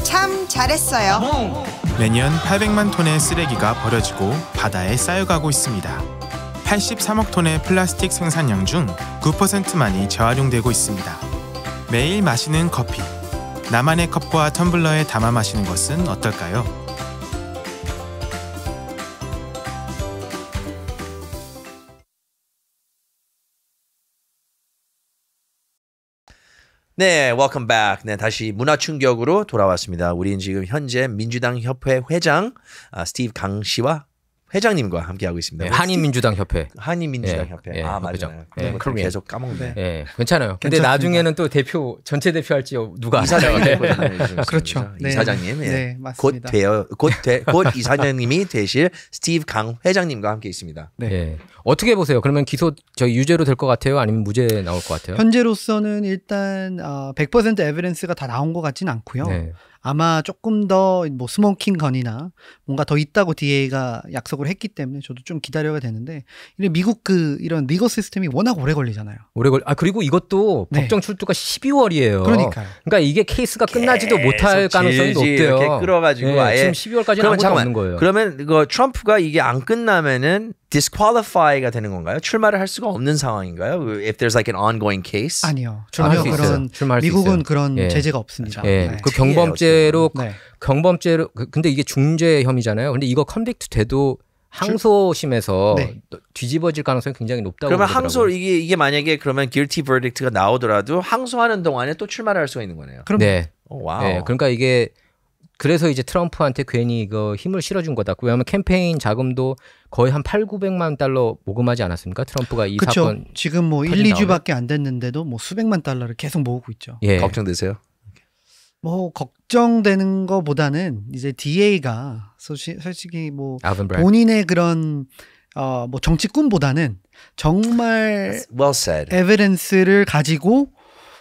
참 잘했어요. 매년 800만 톤의 쓰레기가 버려지고 바다에 쌓여가고 있습니다. 83억 톤의 플라스틱 생산량 중 9%만이 재활용되고 있습니다. 매일 마시는 커피, 나만의 컵과 텀블러에 담아 마시는 것은 어떨까요? 네, welcome back. 네, 다시 문화 충격으로 돌아왔습니다. 우리는 지금 현재 민주당 협회 회장 스티브 강 씨와 회장님과 함께하고 있습니다. 네, 한인민주당 협회. 한인민주당 예, 협회. 예, 맞아요. 협회장. 그런 예, 것들 코리안. 계속 까먹네. 네, 괜찮아요. 근데 괜찮습니다. 나중에는 또 전체 대표 할지 누가 이사장이 알아요. 되거든요. 그렇죠. 네. 이사장님. 예. 네, 맞습니다. 곧 이사장님이 되실 스티브 강 회장님과 함께 있습니다. 네. 예. 어떻게 보세요? 그러면 기소 유죄로 될 것 같아요? 아니면 무죄 나올 것 같아요? 현재로서는 일단 100% 에비던스가 다 나온 것 같지는 않고요. 네. 아마 조금 더 뭐 스모킹 건이나 뭔가 더 있다고 DA가 약속을 했기 때문에 저도 좀 기다려야 되는데 미국 이런 리거 시스템이 워낙 오래 걸리잖아요. 그리고 이것도 네. 법정 출두가 12월이에요. 그러니까요. 그러니까 이게 케이스가 끝나지도 못할 가능성이 높대요. 이렇게 끌어가지고 아예 지금 12월까지는 아무것도 없는 거예요. 그러면 이거 트럼프가 이게 안 끝나면은 disqualify가 되는 건가요? 출마를 할 수가 없는 상황인가요? If there's like an ongoing case? 아니요. 출마할 전혀 수 있어요. 그런 출마할 수 미국은 있어요. 그런 예. 제재가 없습니다. 예. 네. 그 경범죄로 네. 근데 이게 중죄 혐의잖아요. 근데 이거 컨빅트 돼도 항소심에서 네. 뒤집어질 가능성이 굉장히 높다고 그러면 그러더라고요. 항소 이게 만약에 그러면 guilty verdict가 나오더라도 항소하는 동안에 또 출마를 할 수가 있는 거네요. 그럼 네. 와우. 네. 그러니까 이게 그래서 이제 트럼프한테 괜히 이거 힘을 실어준 거다. 왜냐하면 캠페인 자금도 거의 한 800~900만 달러 모금하지 않았습니까? 트럼프가 이 그쵸. 사건 지금 뭐 1, 터진 2주밖에 안 됐는데도 뭐 수백만 달러를 계속 모으고 있죠. 예. 걱정되세요? 뭐 걱정되는 거보다는 이제 DA가 솔직히 뭐 알빈 브래드. 본인의 그런 뭐 정치 꿈보다는 정말 Well said. 에비던스를 가지고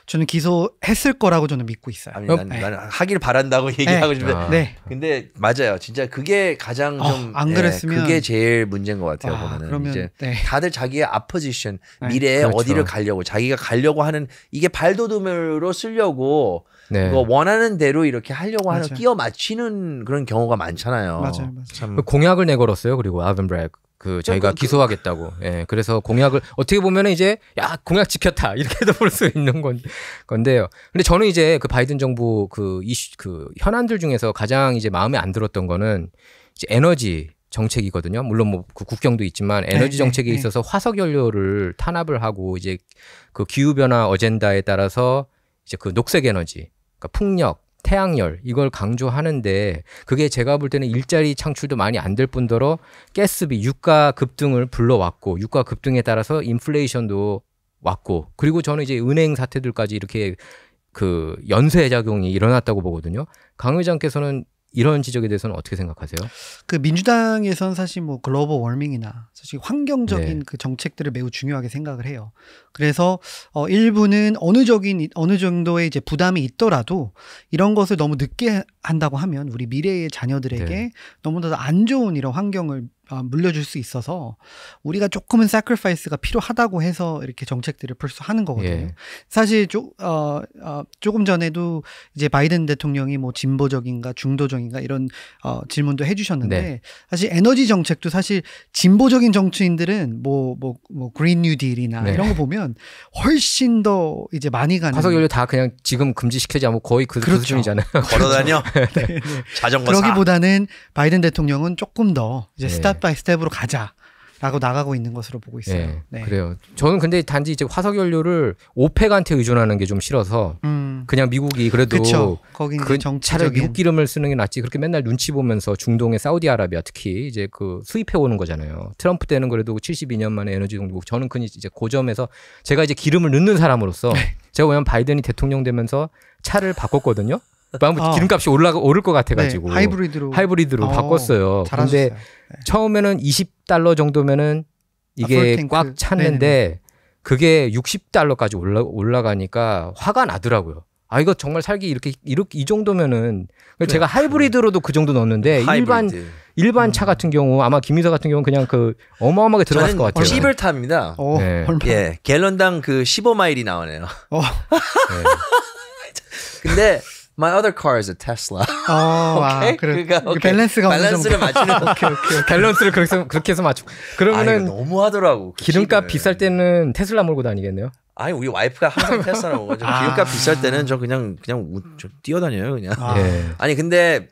저는 기소했을 거라고 저는 믿고 있어요. 아니, 네. 난 하길 바란다고 얘기하고 싶은데 네. 근데 맞아요. 진짜 그게 가장 좀 안 그랬으면 그게 제일 문제인 것 같아요. 보면은 그러면 이제 네. 다들 자기의 앞포지션 네. 미래에 그렇죠. 어디를 가려고 자기가 가려고 하는 이게 발돋움으로 쓰려고 네. 뭐 원하는 대로 이렇게 하려고 하는 맞아요. 끼워 맞추는 그런 경우가 많잖아요. 맞아요. 참 그 공약을 내걸었어요. 그리고 알빈 브래드. 자기가 기소하겠다고. 예. 그래서 공약을 어떻게 보면은 이제 공약 지켰다 이렇게도 볼 수 있는 건데요. 근데 저는 이제 그 바이든 정부 그 현안들 중에서 가장 이제 마음에 안 들었던 거는 이제 에너지 정책이거든요. 물론 뭐 그 국경도 있지만 에너지 정책에 있어서 화석 연료를 탄압을 하고 이제 그 기후 변화 어젠다에 따라서 이제 그 녹색 에너지, 그러니까 풍력, 태양열 이걸 강조하는데 그게 제가 볼 때는 일자리 창출도 많이 안 될 뿐더러 가스비 유가 급등을 불러왔고 유가 급등에 따라서 인플레이션도 왔고 그리고 저는 이제 은행 사태들까지 이렇게 그 연쇄 작용이 일어났다고 보거든요. 강 회장께서는 이런 지적에 대해서는 어떻게 생각하세요? 그 민주당에선 사실 뭐 글로벌 워밍이나 사실 환경적인 네. 그 정책들을 매우 중요하게 생각을 해요. 그래서 일부는 어느 정도의 이제 부담이 있더라도 이런 것을 너무 늦게 한다고 하면 우리 미래의 자녀들에게 네. 너무나 안 좋은 이런 환경을 물려줄 수 있어서 우리가 조금은 sacrifice가 필요하다고 해서 이렇게 정책들을 벌써 하는 거거든요. 예. 사실 조금 전에도 이제 바이든 대통령이 뭐 진보적인가 중도적인가 이런 질문도 해주셨는데 네. 사실 에너지 정책도 사실 진보적인 정치인들은 뭐 그린 뉴딜이나 네. 이런 거 보면 훨씬 더 이제 많이 가는 화석연료 다 그냥 지금 금지시키지 않고 거의 그 그렇죠. 수준이잖아요. 걸어다녀. 네, 네. 자전거 사. 그러기보다는 바이든 대통령은 조금 더 이제 네. 스텝 바이 스텝으로 가자라고 나가고 있는 것으로 보고 있어요. 네, 네. 그래요. 저는 근데 단지 이제 화석연료를 오펙한테 의존하는 게 좀 싫어서 그냥 미국이 그래도 그렇죠. 거긴 그 이제 차라리 정치적인 미국 기름을 쓰는 게 낫지. 그렇게 맨날 눈치 보면서 중동의 사우디아라비아 특히 이제 그 수입해 오는 거잖아요. 트럼프 때는 그래도 72년 만에 에너지 동국. 저는 그 이제 고점에서 제가 이제 기름을 넣는 사람으로서 제가 왜냐면 바이든이 대통령 되면서 차를 바꿨거든요. 기름값이 오를 것 같아가지고 네, 하이브리드로 바꿨어요. 잘하셨어요. 근데 처음에는 $20 정도면은 이게 풀탱크. 꽉 찼는데 그게 $60까지 올라가니까 화가 나더라고요. 아 이거 정말 살기 이렇게 이 정도면은 제가 하이브리드로도 그 정도 넣었는데 하이브리드. 일반 차 같은 경우 아마 김미서 같은 경우는 그냥 그 어마어마하게 들어갔을 것 같아요. 찝을 탑니다. 네. 얼마? 예, 갤런당 그 15마일이 나오네요. 네. 근데 my other car is a Tesla. 오케이? 그래. 그러니까, 오케이. 밸런스가 어느 밸런스를 정도. 맞추는. 오케이. 밸런스를 그렇게 해서 맞추고 아, 그러면은 이거 너무하더라고. 그 기름값 찝을. 비쌀 때는 테슬라 몰고 다니겠네요. 아니 우리 와이프가 항상 테슬라 먹어. 기름값 비쌀 때는 저 그냥 저 뛰어다녀요 그냥. 예. 아니 근데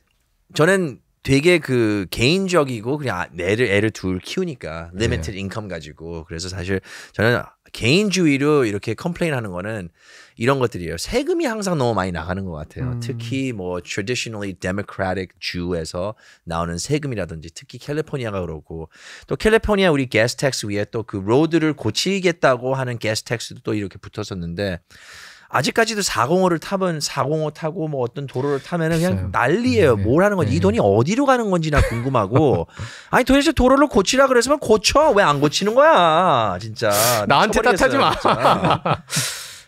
저는 되게 그 개인적이고 그냥 애를 둘 키우니까 limited income 가지고 그래서 사실 저는 개인주의로 이렇게 컴플레인하는 거는 이런 것들이에요. 세금이 항상 너무 많이 나가는 것 같아요. 특히 뭐 traditionally democratic 주에서 나오는 세금이라든지 특히 캘리포니아가 그렇고 또 캘리포니아 우리 가스 텍스 위에 또 그 로드를 고치겠다고 하는 가스 텍스도 또 이렇게 붙었었는데 아직까지도 405 타고 뭐 어떤 도로를 타면은 그냥 비싸요. 난리예요. 네. 뭘 하는 건지 이 돈이 어디로 가는 건지나 궁금하고 아니 도대체 도로를 고치라 그랬으면 고쳐 왜 안 고치는 거야 진짜 나한테 미쳐버리겠어요, 탓하지 마. 진짜.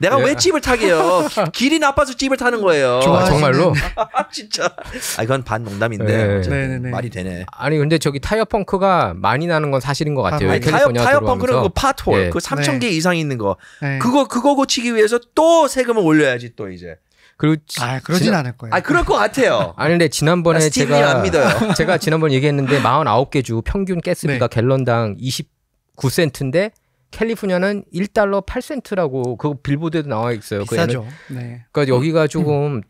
내가 예. 왜 집을 타게요? 길이 나빠서 집을 타는 거예요. 아, 정말로? 진짜. 아 이건 반 농담인데 네. 어쨌든 네네네. 말이 되네. 아니 근데 저기 타이어 펑크가 많이 나는 건 사실인 것 같아요. 아니, 캘리포니아 타이어 펑크는 그 들어가면서. 파톨 예. 그 3,000개 이상 있는 거 네. 그거 고치기 위해서 또 세금을 올려야지 또 이제. 그리고 그러진 않을 거예요. 아 그럴 것 같아요. 아니 근데 지난번에 스티븐이 안 믿어요. 제가 지난번 얘기했는데 49개 주 평균 가스비가 네. 갤런당 29센트인데 캘리포니아는 $1.08라고 그 빌보드에도 나와 있어요. 비싸죠. 네. 그러니까 여기가 조금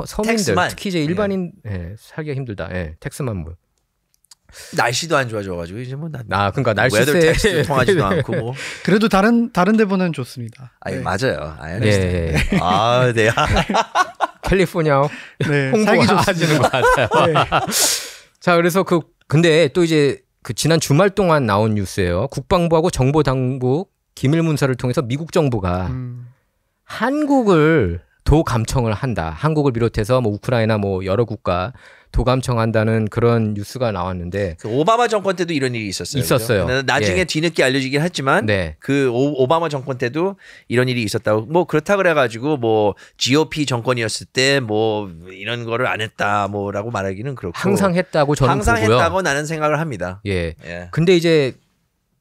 서민들 텍스만. 특히 이제 일반인 살기가 힘들다. 예, 텍스만 뭐. 날씨도 안 좋아져가지고 이제 뭐 그러니까 날씨 웨더 텍스트 통하지도 않고 뭐. 그래도 다른 데보다는 좋습니다. 아니 네. 맞아요. 예. 아 네. 캘리포니아 네, 살기 홍보하시는 것 같아요. 네. 자, 그래서 근데 또 이제 그 지난 주말 동안 나온 뉴스예요. 국방부하고 정보당국 기밀 문서를 통해서 미국 정부가 한국을 도감청을 한다. 한국을 비롯해서 뭐 우크라이나 뭐 여러 국가 도감청한다는 그런 뉴스가 나왔는데 그 오바마 정권 때도 이런 일이 있었어요. 있었어요. 그죠? 나중에 예. 뒤늦게 알려지긴 했지만 네. 그 오바마 정권 때도 이런 일이 있었다고 뭐 그렇다 그래가지고 뭐 GOP 정권이었을 때 뭐 이런 거를 안 했다 뭐라고 말하기는 그렇고 항상 했다고 저는 항상 보고요. 했다고 나는 생각을 합니다. 예. 예. 근데 이제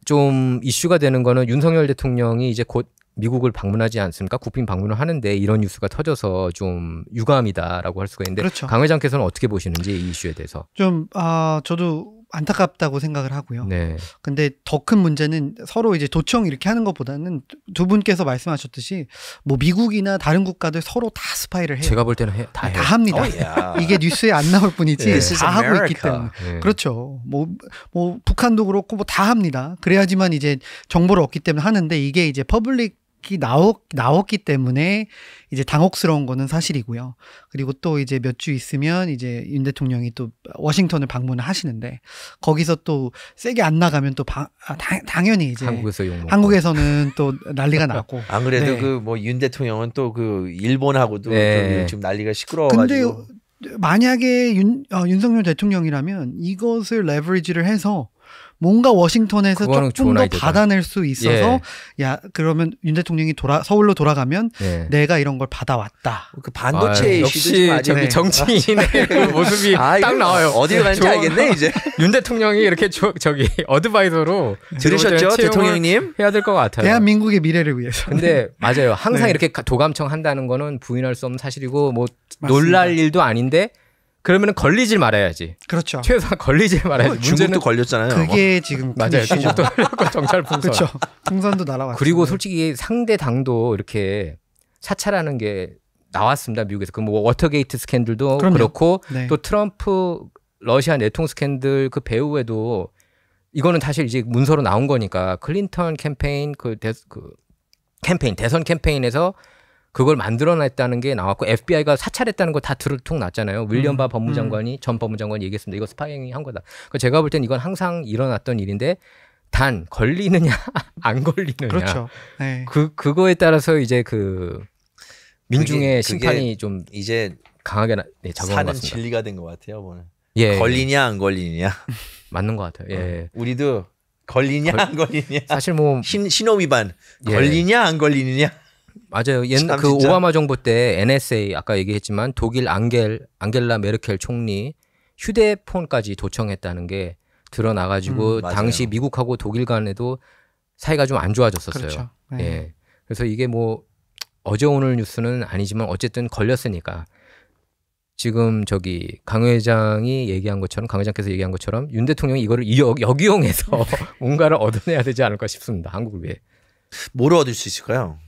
좀 이슈가 되는 거는 윤석열 대통령이 이제 곧 미국을 방문하지 않습니까? 국빈 방문을 하는데 이런 뉴스가 터져서 좀 유감이다라고 할 수가 있는데 그렇죠. 강 회장께서는 어떻게 보시는지 이 이슈에 대해서. 좀 저도 안타깝다고 생각을 하고요. 네. 근데 더 큰 문제는 서로 이제 도청 이렇게 하는 것보다는 두 분께서 말씀하셨듯이 뭐 미국이나 다른 국가들 서로 다 스파이를 해요. 제가 볼 때는 다 해요. 다 합니다. 이게 뉴스에 안 나올 뿐이지 This is 다 하고 있기 America. 때문에. 네. 그렇죠. 뭐 북한도 그렇고 뭐 다 합니다. 그래야지만 이제 정보를 얻기 때문에 하는데 이게 이제 퍼블릭이 나왔기 때문에 이제 당혹스러운 거는 사실이고요. 그리고 또 이제 몇 주 있으면 이제 윤 대통령이 또 워싱턴을 방문을 하시는데 거기서 또 세게 안 나가면 또 당연히 이제 한국에서 욕먹고. 한국에서는 또 난리가 나고. 안 그래도 네. 그 뭐 윤 대통령은 또 그 일본하고도 네. 좀 지금 난리가 근데 시끄러워가지고. 만약에 윤석열 대통령이라면 이것을 레버리지를 해서 뭔가 워싱턴에서 그거는 조금 좋은 더 아이디어다. 받아낼 수 있어서 야 그러면 윤 대통령이 서울로 돌아가면 예. 내가 이런 걸 받아왔다. 그 반도체 이슈도 역시 지금 아직 저기 정치인의 그 모습이 아, 딱 이거 나와요. 어디로 가는지 알겠네 이제. 윤 대통령이 이렇게 저기 어드바이저로 들으셨죠, 채용을 대통령님? 해야 될 것 같아요. 대한민국의 미래를 위해서. 근데 맞아요. 항상 네. 이렇게 도감청 한다는 거는 부인할 수 없는 사실이고 뭐 맞습니다. 놀랄 일도 아닌데 그러면은 걸리질 말아야지. 그렇죠. 최소한 걸리질 말아야지. 문제는 중국도 걸렸잖아요. 그게 지금 큰 맞아요. 이슈죠. 중국도 걸렸고 정찰 풍선. 그렇죠. 풍선도 날아왔죠. 그리고 솔직히 상대 당도 이렇게 사찰하는 게 나왔습니다. 미국에서. 그 뭐 워터게이트 스캔들도 그럼요. 그렇고 네. 또 트럼프 러시아 내통 스캔들 그 배후에도 이거는 사실 이제 문서로 나온 거니까 클린턴 캠페인 캠페인 대선 캠페인에서 그걸 만들어냈다는 게 나왔고 FBI가 사찰했다는 거 다 들통 났잖아요. 윌리엄 바 법무장관이 전 법무장관이 얘기했습니다. 이거 스파이잉이 한 거다. 제가 볼 땐 이건 항상 일어났던 일인데 단 걸리느냐 안 걸리느냐. 그렇죠. 네. 그거에 따라서 이제 그 민중의 그게 심판이 좀 이제 강하게 작용한 사는 것 같습니다. 진리가 된 것 같아요. 오늘. 예, 걸리냐 안 걸리냐. 맞는 것 같아요. 예. 우리도 걸리냐 안 걸리냐. 사실 뭐 신호 위반. 예. 걸리냐 안 걸리느냐. 맞아요. 참 그 진짜. 오바마 정부 때 NSA 아까 얘기했지만 독일 앙겔라 메르켈 총리 휴대폰까지 도청했다는 게 드러나가지고 맞아요. 당시 미국하고 독일 간에도 사이가 좀 안 좋아졌었어요. 그렇죠. 네. 예. 그래서 이게 뭐 어제 오늘 뉴스는 아니지만 어쨌든 걸렸으니까 지금 저기 강 회장이 얘기한 것처럼 강 회장께서 얘기한 것처럼 윤 대통령이 이거를 역이용해서 뭔가를 얻어내야 되지 않을까 싶습니다. 한국을 위해. 뭐로 얻을 수 있을까요?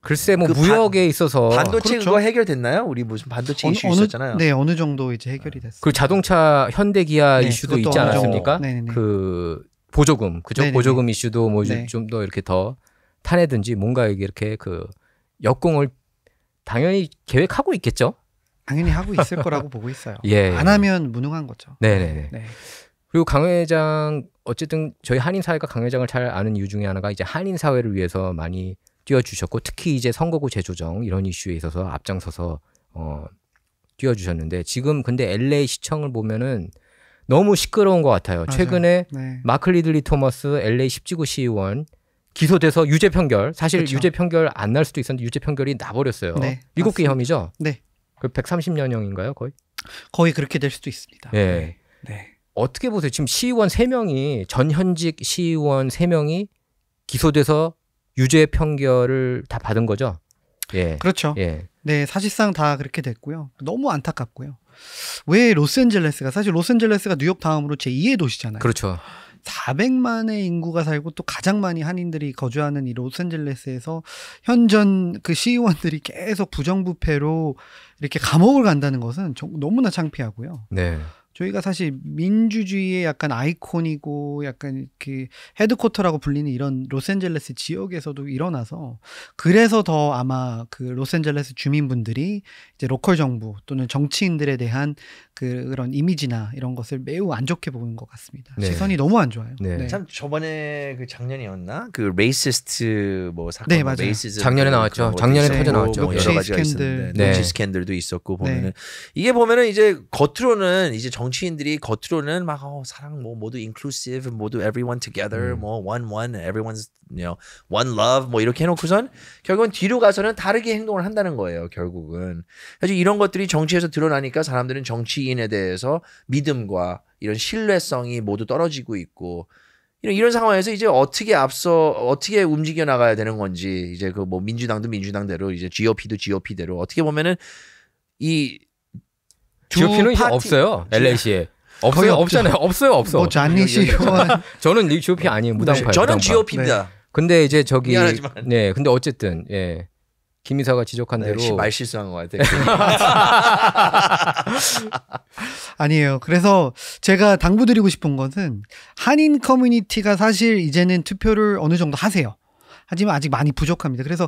글쎄 뭐 그 무역에 있어서 반도체 그렇죠. 그거 해결됐나요? 우리 무슨 반도체 이슈 있었잖아요. 네, 어느 정도 이제 해결이 됐어요. 그 자동차 현대 기아 네, 이슈도 그것도 있지 어느 않았습니까? 정도. 네네네. 그 보조금 그죠? 네네네. 보조금 이슈도 뭐 네. 좀 더 이렇게 더 타내든지 뭔가 이렇게 그 역공을 당연히 계획하고 있겠죠. 당연히 하고 있을 거라고 보고 있어요. 예. 안 하면 무능한 거죠. 네네네. 네. 그리고 강 회장 어쨌든 저희 한인 사회가 강 회장을 잘 아는 이유 중에 하나가 이제 한인 사회를 위해서 많이 뛰어주셨고 특히 이제 선거구 재조정 이런 이슈에 있어서 앞장서서 뛰어주셨는데 지금 근데 LA 시청을 보면은 너무 시끄러운 것 같아요. 맞아요. 최근에 네. 마크 리들리 토머스 LA 10지구 시의원 기소돼서 유죄 판결 사실 그렇죠. 유죄 판결 안 날 수도 있었는데 유죄 판결이 나버렸어요. 네, 7개 맞습니다. 혐의죠? 네. 그 130년형인가요 거의? 거의 그렇게 될 수도 있습니다. 예. 네. 어떻게 보세요? 지금 시의원 3명이 전현직 시의원 3명이 기소돼서 유죄 판결을 다 받은 거죠? 예. 그렇죠. 예. 네, 사실상 다 그렇게 됐고요. 너무 안타깝고요. 왜 로스앤젤레스가 사실 로스앤젤레스가 뉴욕 다음으로 제2의 도시잖아요. 그렇죠. 400만의 인구가 살고 또 가장 많이 한인들이 거주하는 이 로스앤젤레스에서 현전 그 시의원들이 계속 부정부패로 이렇게 감옥을 간다는 것은 너무나 창피하고요. 네. 저희가 사실 민주주의의 약간 아이콘이고 약간 그 헤드쿼터라고 불리는 이런 로스앤젤레스 지역에서도 일어나서 그래서 더 아마 그 로스앤젤레스 주민분들이 이제 로컬 정부 또는 정치인들에 대한 그런 이미지나 이런 것을 매우 안 좋게 보는 것 같습니다. 네. 시선이 너무 안 좋아요. 네. 참 저번에 그 작년이었나 그 레이시스트 뭐 사건, 네, 맞아요. 레이시즘 작년에 나왔죠. 그런 작년에 것도 터져 있었고 나왔죠. 뭐 예. 여러 가지가 스캔들. 있었는데 네. 눈치 스캔들도 있었고 보면은 네. 이게 보면은 이제 겉으로는 이제 정치인들이 겉으로는 막 사랑 뭐 모두 inclusive 모두 everyone together 뭐 one everyone's one love 뭐 이렇게 해놓고선 결국은 뒤로 가서는 다르게 행동을 한다는 거예요. 결국은 사실 이런 것들이 정치에서 드러나니까 사람들은 정치인에 대해서 믿음과 이런 신뢰성이 모두 떨어지고 있고 이런 상황에서 이제 어떻게 움직여 나가야 되는 건지 이제 그 뭐 민주당도 민주당대로 이제 GOP도 GOP대로 어떻게 보면은 이 GOP는 이제 없어요. LA시에. 거의 없어요. 없죠. 없잖아요. 없어. 뭐 잔니 시의원 저는 GOP 아니에요. 무당파예요. 저는 무당파. GOP입니다. 근데 이제 저기 미안하지만. 네. 근데 어쨌든 예. 김 이사가 지적한 대로 역시 말 실수한 것 같아요. 아니에요. 그래서 제가 당부드리고 싶은 것은 한인 커뮤니티가 사실 이제는 투표를 어느 정도 하세요. 하지만 아직 많이 부족합니다. 그래서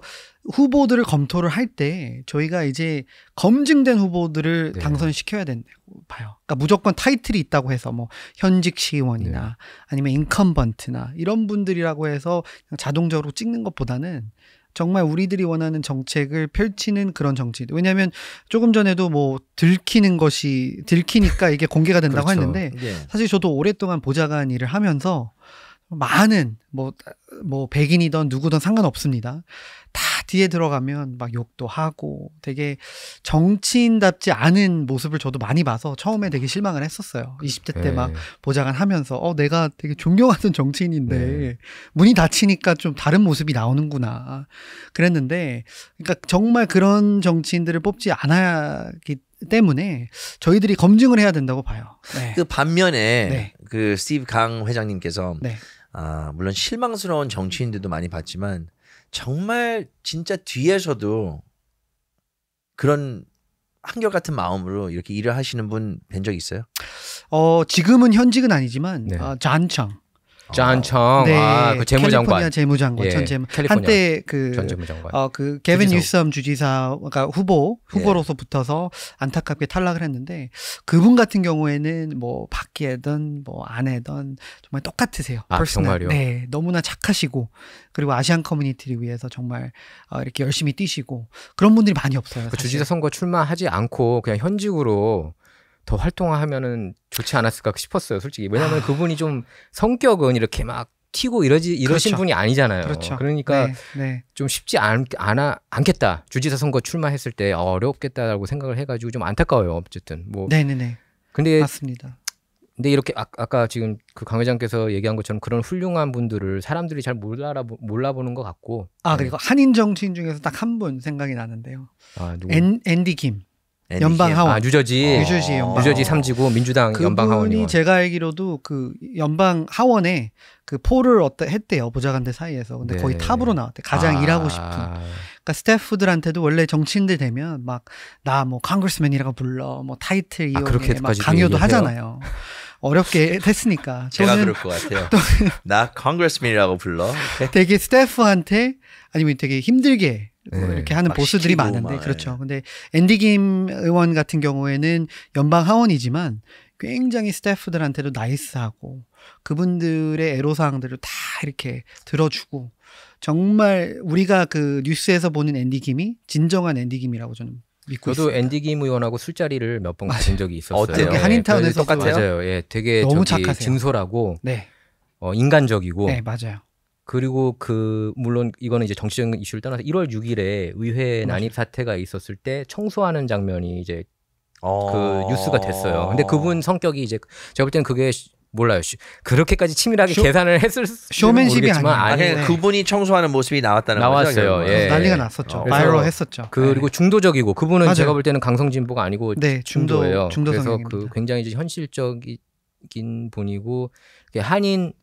후보들을 검토를 할 때 저희가 이제 검증된 후보들을 네. 당선시켜야 된다고 봐요. 그러니까 무조건 타이틀이 있다고 해서 뭐 현직 시의원이나 네. 아니면 인컴번트나 이런 분들이라고 해서 자동적으로 찍는 것보다는 정말 우리들이 원하는 정책을 펼치는 그런 정치. 왜냐하면 조금 전에도 뭐 들키니까 이게 공개가 된다고 그렇죠. 했는데 예. 사실 저도 오랫동안 보좌관 일을 하면서 많은 뭐 백인이든 누구든 상관없습니다. 다 뒤에 들어가면 막 욕도 하고 되게 정치인답지 않은 모습을 저도 많이 봐서 처음에 되게 실망을 했었어요. 20대 때 막 보좌관 하면서 내가 되게 존경하는 정치인인데 문이 닫히니까 좀 다른 모습이 나오는구나 그랬는데, 그러니까 정말 그런 정치인들을 뽑지 않았기 때문에 저희들이 검증을 해야 된다고 봐요. 네. 그 반면에 네. 그 스티브 강 회장님께서 네. 물론 실망스러운 정치인들도 많이 봤지만 정말 진짜 뒤에서도 그런 한결같은 마음으로 이렇게 일을 하시는 분 뵌 적 있어요? 지금은 현직은 아니지만 네. 잔청. 짠청, 네, 그 재무장관, 캘리포니아 재무장관, 예, 전 재무. 캘리포니아 한때 그 전 재무장관. 그 게빈 주지사. 뉴섬 주지사가 후보로서 붙어서 안타깝게 탈락을 했는데, 그분 같은 경우에는 뭐 받기에든 뭐 아내든 정말 똑같으세요. 퍼스널. 정말요? 네, 너무나 착하시고, 그리고 아시안 커뮤니티를 위해서 정말 이렇게 열심히 뛰시고, 그런 분들이 많이 없어요. 그 사실. 주지사 선거 출마하지 않고 그냥 현직으로 더 활동하면은 좋지 않았을까 싶었어요, 솔직히. 왜냐하면 그분이 좀 성격은 이렇게 막 튀고 이러신 그렇죠. 분이 아니잖아요. 그렇죠. 그러니까 네. 좀 쉽지 않겠다. 주지사 선거 출마했을 때 어렵겠다라고 생각을 해가지고 좀 안타까워요. 어쨌든 뭐. 네네네. 근데 맞습니다. 이렇게 아까 지금 그 강 회장께서 얘기한 것처럼 그런 훌륭한 분들을 사람들이 잘 몰라보는 것 같고. 그리고 한인 정치인 중에서 딱 한 분 생각이 나는데요. 누구? 앤디 김. 연방 하원. 뉴저지 연방. 뉴저지 3지구 민주당 연방 하원 그분이 의원. 제가 알기로도 그 연방 하원에 그 폴을 했대요, 보좌관들 사이에서. 근데 네. 거의 탑으로 나왔대. 가장 일하고 싶은. 그러니까 스태프들한테도 원래 정치인들 되면 막 나 뭐 컨그레스맨이라고 불러, 뭐 타이틀 이용해, 막 그렇게까지도 강요도 얘기해요? 하잖아요. 어렵게 했으니까. 제가 저는 그럴 것 같아요. 나 컨그레스맨이라고 불러. 되게 스태프한테 아니면 되게 힘들게 네. 이렇게 하는 막 보스들이 시키고 많은데, 막, 그렇죠. 근데 앤디 김 의원 같은 경우에는 연방 하원이지만 굉장히 스태프들한테도 나이스하고 그분들의 애로사항들을 다 이렇게 들어주고, 정말 우리가 그 뉴스에서 보는 앤디 김이 진정한 앤디 김이라고 저는 믿고 저도 있습니다. 앤디 김 의원하고 술자리를 몇 번 가진 적이 있었어요. 어때요? 여기 한인타운에서 똑같아요? 맞아요. 예, 되게 너무 저기 착하세요. 진솔하고 네, 인간적이고. 네 맞아요. 그리고 물론 이거는 이제 정치적인 이슈를 떠나서 1월 6일에 의회 난입 사태가 있었을 때 청소하는 장면이 이제 그 뉴스가 됐어요. 근데 그분 성격이 이제 제가 볼 때는 그게 몰라요. 그렇게까지 치밀하게 계산을 했을 쇼맨십이 모르겠지만 아니에요. 그냥 그분이 청소하는 모습이 나왔다는 나왔어요. 거죠. 결국은. 예. 난리가 났었죠. 그래서 바이럴 했었죠. 그리고 중도적이고, 그분은 맞아요. 제가 볼 때는 강성진보가 아니고 네, 중도예요. 중도 그래서 성향입니다. 그 굉장히 이제 현실적인 분이고, 한인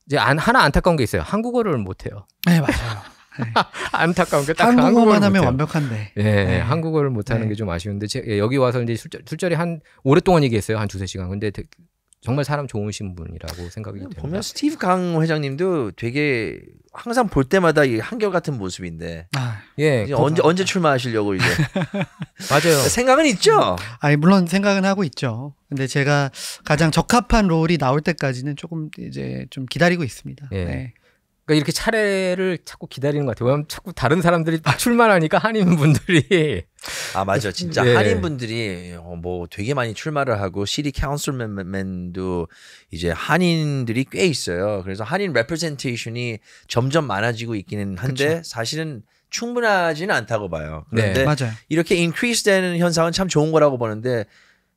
이제 하나 안타까운 게 있어요. 한국어를 못해요. 네 맞아요. 네. 안타까운 게 딱 한국어만 하면 못해요. 완벽한데. 예, 네. 한국어를 못하는 네. 게 좀 아쉬운데 여기 와서 이제 술자리 오랫동안 얘기했어요. 한 2-3시간. 근데 정말 사람 좋으신 분이라고 생각이 됩니다. 보면 스티브 강 회장님도 되게 항상 볼 때마다 이 한결같은 모습인데 예, 이제 언제 출마하시려고 이제 맞아요. 생각은 있죠. 물론 생각은 하고 있죠. 근데 제가 가장 적합한 롤이 나올 때까지는 조금 이제 좀 기다리고 있습니다. 예. 네. 그러니까 이렇게 차례를 자꾸 기다리는 것 같아요. 왜냐면 자꾸 다른 사람들이 출마하니까 한인분들이 맞아, 진짜 예. 한인분들이 뭐 되게 많이 출마를 하고 시티 카운슬맨도 이제 한인들이 꽤 있어요. 그래서 한인 레프레젠테이션이 점점 많아지고 있기는 한데 그쵸. 사실은 충분하지는 않다고 봐요. 네. 그런데 맞아요. 이렇게 인크리스되는 현상은 참 좋은 거라고 보는데,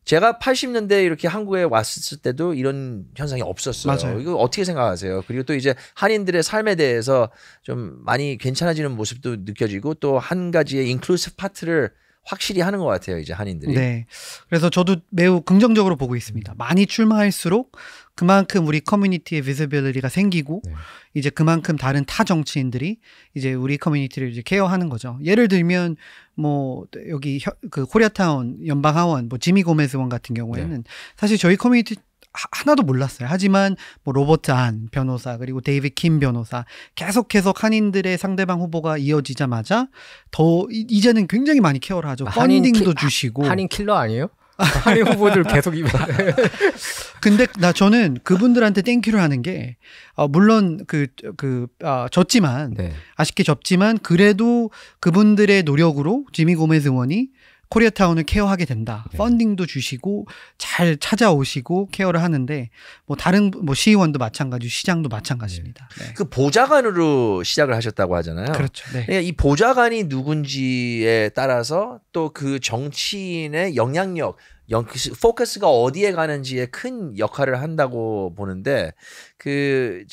제가 80년대 이렇게 한국에 왔을 때도 이런 현상이 없었어요. 맞아요. 이거 어떻게 생각하세요? 그리고 또 이제 한인들의 삶에 대해서 좀 많이 괜찮아지는 모습도 느껴지고, 또 한 가지의 인클루시브 파트를 확실히 하는 것 같아요, 이제 한인들이. 네. 그래서 저도 매우 긍정적으로 보고 있습니다. 많이 출마할수록 그만큼 우리 커뮤니티의 비지빌리티가 생기고, 네. 이제 그만큼 다른 타 정치인들이 이제 우리 커뮤니티를 이제 케어하는 거죠. 예를 들면 뭐 여기 그 코리아타운 연방 하원 뭐 지미 고메즈 원 같은 경우에는 사실 저희 커뮤니티 하나도 몰랐어요. 하지만 뭐 로버트 안 변호사, 그리고 데이비드 킴 변호사, 계속 한인들의 상대방 후보가 이어지자마자 더 이제는 굉장히 많이 케어를 하죠. 펀딩도 주시고. 한인 킬러 아니에요? 한인 후보들 계속 근데 저는 그분들한테 땡큐를 하는 게 물론 졌지만 네. 아쉽게 졌지만 그래도 그분들의 노력으로 지미 고메즈 의원이 코리아타운을 케어하게 된다. 네. 펀딩도 주시고 잘 찾아오시고 케어를 하는데 뭐 다른 뭐 시의원도 마찬가지, 시장도 마찬가지입니다. 네. 그 보좌관으로 시작을 하셨다고 하잖아요. 그렇죠. 네. 그러니까 이 보좌관이 누군지에 따라서 또 그 정치인의 영향력, 포커스가 어디에 가는지에 큰 역할을 한다고 보는데 그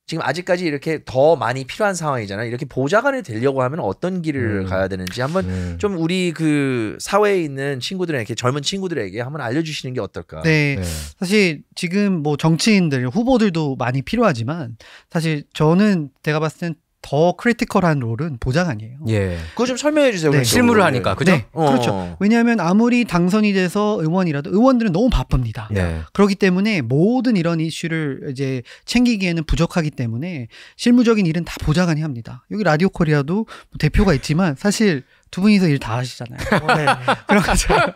지금 아직까지 이렇게 더 많이 필요한 상황이잖아요. 이렇게 보좌관이 되려고 하면 어떤 길을 가야 되는지 한번 좀 우리 그 사회에 있는 친구들에게, 젊은 친구들에게 한번 알려주시는 게 어떨까? 네. 네. 사실 지금 뭐 정치인들, 후보들도 많이 필요하지만 사실 저는 제가 봤을 땐 더 크리티컬한 롤은 보좌관이에요. 예. 그거 좀 설명해 주세요. 네. 그럼. 실무를 하니까 그죠? 네, 그렇죠. 왜냐하면 아무리 당선이 돼서 의원이라도 의원들은 너무 바쁩니다. 네. 그렇기 때문에 모든 이런 이슈를 이제 챙기기에는 부족하기 때문에 실무적인 일은 다 보좌관이 합니다. 여기 라디오 코리아도 뭐 대표가 있지만 사실 두 분이서 일 다 하시잖아요. 네. 그런 것처럼.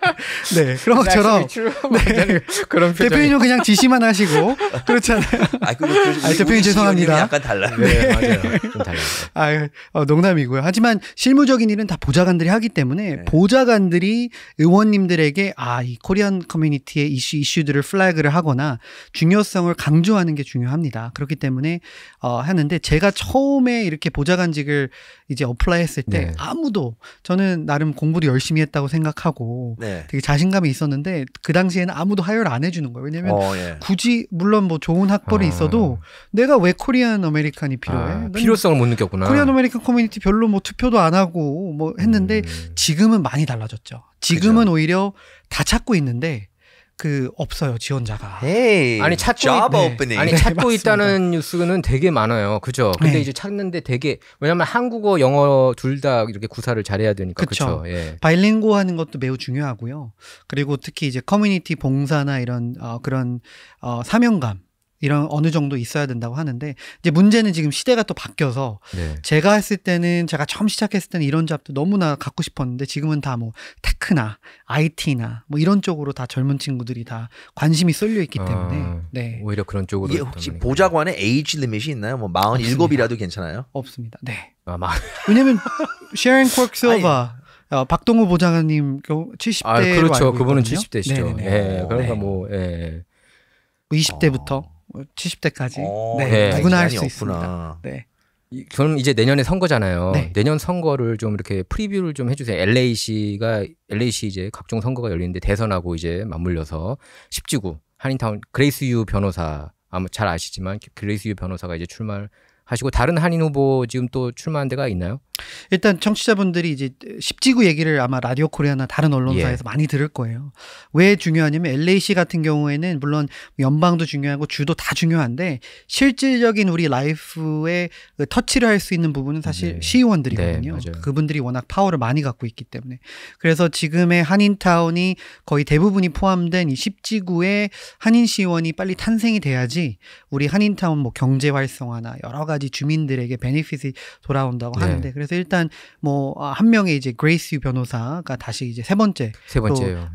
네. 그런 것처럼. 네. 그런 대표님은 그냥 지시만 하시고 그렇잖아요. 대표님 죄송합니다. 약간 달라요. 네, 맞아요. 좀 달라요. 농담이고요. 하지만 실무적인 일은 다 보좌관들이 하기 때문에 네. 보좌관들이 의원님들에게 이 코리안 커뮤니티의 이슈들을 플래그를 하거나 중요성을 강조하는 게 중요합니다. 그렇기 때문에 하는데 제가 처음에 이렇게 보좌관직을 이제 어플라이했을 때 네. 아무도 저는 나름 공부도 열심히 했다고 생각하고 네. 되게 자신감이 있었는데 그 당시에는 아무도 하여를 안 해주는 거예요. 왜냐면 예. 굳이 물론 뭐 좋은 학벌이 있어도 내가 왜 코리안 아메리칸이 필요해? 난 필요성을 못 느꼈구나. 코리안 아메리칸 커뮤니티 별로 뭐 투표도 안 하고 뭐 했는데 지금은 많이 달라졌죠. 지금은 그죠. 오히려 다 찾고 있는데 없어요, 지원자가. Hey, 아니 찾고 job 네. opening. 아니 네, 찾고 맞습니다. 있다는 뉴스는 되게 많아요. 그죠? 근데 네. 이제 찾는데 되게 왜냐면 한국어, 영어 둘 다 이렇게 구사를 잘해야 되니까 그쵸. 그렇죠. 예. 바일링고 하는 것도 매우 중요하고요. 그리고 특히 이제 커뮤니티 봉사나 이런 그런 사명감 이런 어느 정도 있어야 된다고 하는데 이제 문제는 지금 시대가 또 바뀌어서 네. 제가 했을 때는 제가 처음 시작했을 때는 이런 잡도 너무나 갖고 싶었는데 지금은 다 뭐 테크나 IT나 뭐 이런 쪽으로 다 젊은 친구들이 다 관심이 쏠려 있기 때문에 네. 오히려 그런 쪽으로 이게 혹시 보좌관의 에이지 리밋이 있나요? 뭐 47이라도 괜찮아요? 없습니다. 네. 왜냐면 셰린 쿼크 실버 박동우 보좌관님 70대로 그렇죠. 알고 그분은 있거든요. 70대시죠. 네네네. 예. 그러니까 네. 뭐 예. 20대부터 70대까지 네. 누구나 할 수 없구나. 있습니다. 네. 그럼 이제 내년에 선거잖아요. 네. 내년 선거를 좀 이렇게 프리뷰를 좀 해주세요. LA시 이제 각종 선거가 열리는데 대선하고 이제 맞물려서 10지구 한인타운 그레이스 유 변호사 아마 잘 아시지만 그레이스 유 변호사가 이제 출마를 하시고 다른 한인 후보 지금 또 출마한 데가 있나요? 일단 청취자분들이 이제 10지구 얘기를 아마 라디오 코리아나 다른 언론사에서 많이 들을 거예요. 왜 중요하냐면 LA시 같은 경우에는 물론 연방도 중요하고 주도 다 중요한데 실질적인 우리 라이프에 터치를 할 수 있는 부분은 사실 네. 시의원들이거든요. 네, 맞아요. 그분들이 워낙 파워를 많이 갖고 있기 때문에. 그래서 지금의 한인타운이 거의 대부분이 포함된 이 10지구의 한인 시의원이 빨리 탄생이 돼야지 우리 한인타운 뭐 경제 활성화나 여러 가지 주민들에게 베네핏이 돌아온다고 네. 하는데 그래서 일단 뭐 한 명의 이제 그레이스 유 변호사가 다시 이제 세 번째요.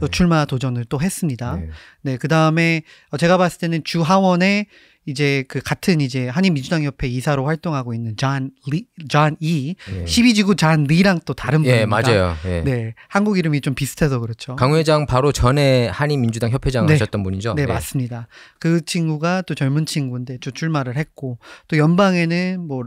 또 출마 도전을 또 했습니다. 네. 네, 그 다음에 제가 봤을 때는 주 하원에 이제 같은 이제 한인민주당협회 이사로 활동하고 있는 존 이, 예. 12지구 존 리랑 또 다른 분입니다. 예, 맞아요. 예. 네, 한국 이름이 좀 비슷해서 그렇죠. 강 회장 바로 전에 한인민주당 협회장 네. 하셨던 분이죠. 네, 예. 맞습니다. 그 친구가 또 젊은 친구인데 또 출마를 했고 또 연방에는 뭐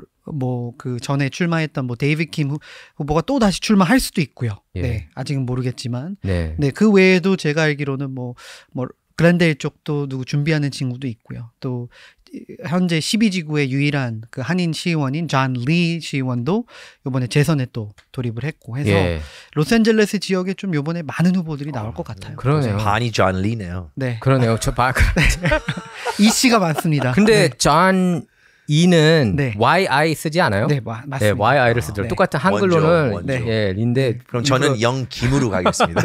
그 전에 출마했던 뭐 데이비드 킴 후보가 또 다시 출마할 수도 있고요. 예. 네, 아직은 모르겠지만 네. 네, 그 외에도 제가 알기로는 뭐 글랜데일 쪽도 누구 준비하는 친구도 있고요. 또 현재 12지구의 유일한 그 한인 시의원인 존 리 시의원도 이번에 재선에 또 돌입을 했고 해서 예. 로스앤젤레스 지역에 좀 이번에 많은 후보들이 나올 것 같아요. 그러네요. 반이 존 리네요. 네, 그러네요. 이 씨가 많습니다. 근데 네. 존 이는 네. YI 쓰지 않아요? 네, 맞습니다. 네, YI를 쓰죠. 네. 똑같은 한글로는 원조. 예, 리인데 그럼 저는 영김으로 가겠습니다.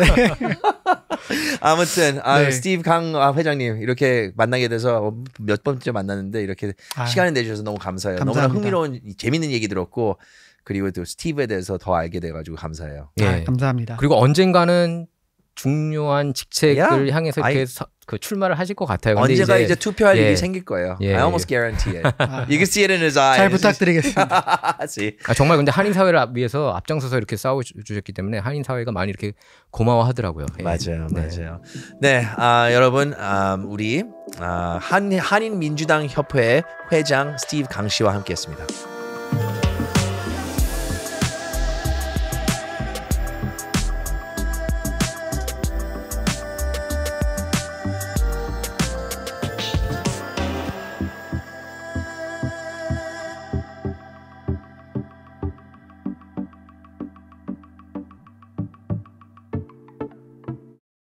아무튼 네. 스티브 강 회장님 이렇게 만나게 돼서 몇 번째 만났는데 이렇게 시간을 내주셔서 너무 감사해요. 감사합니다. 너무나 흥미로운 재밌는 얘기 들었고 그리고 또 스티브에 대해서 더 알게 돼가지고 감사해요. 예. 감사합니다. 그리고 언젠가는 중요한 직책을 향해서 이렇게 그 출마를 하실 것 같아요. 근데 언제가 이제 투표할 일이 생길 거예요. 예, I almost guarantee it. You can see it in his eyes. 잘 부탁드리겠습니다. see. 정말 근데 한인 사회를 위해서 앞장서서 이렇게 싸워 주셨기 때문에 한인 사회가 많이 이렇게 고마워하더라고요. 예. 맞아요, 맞아요. 네, 여러분, 우리 한인 민주당 협회 회장 스티브 강 씨와 함께했습니다.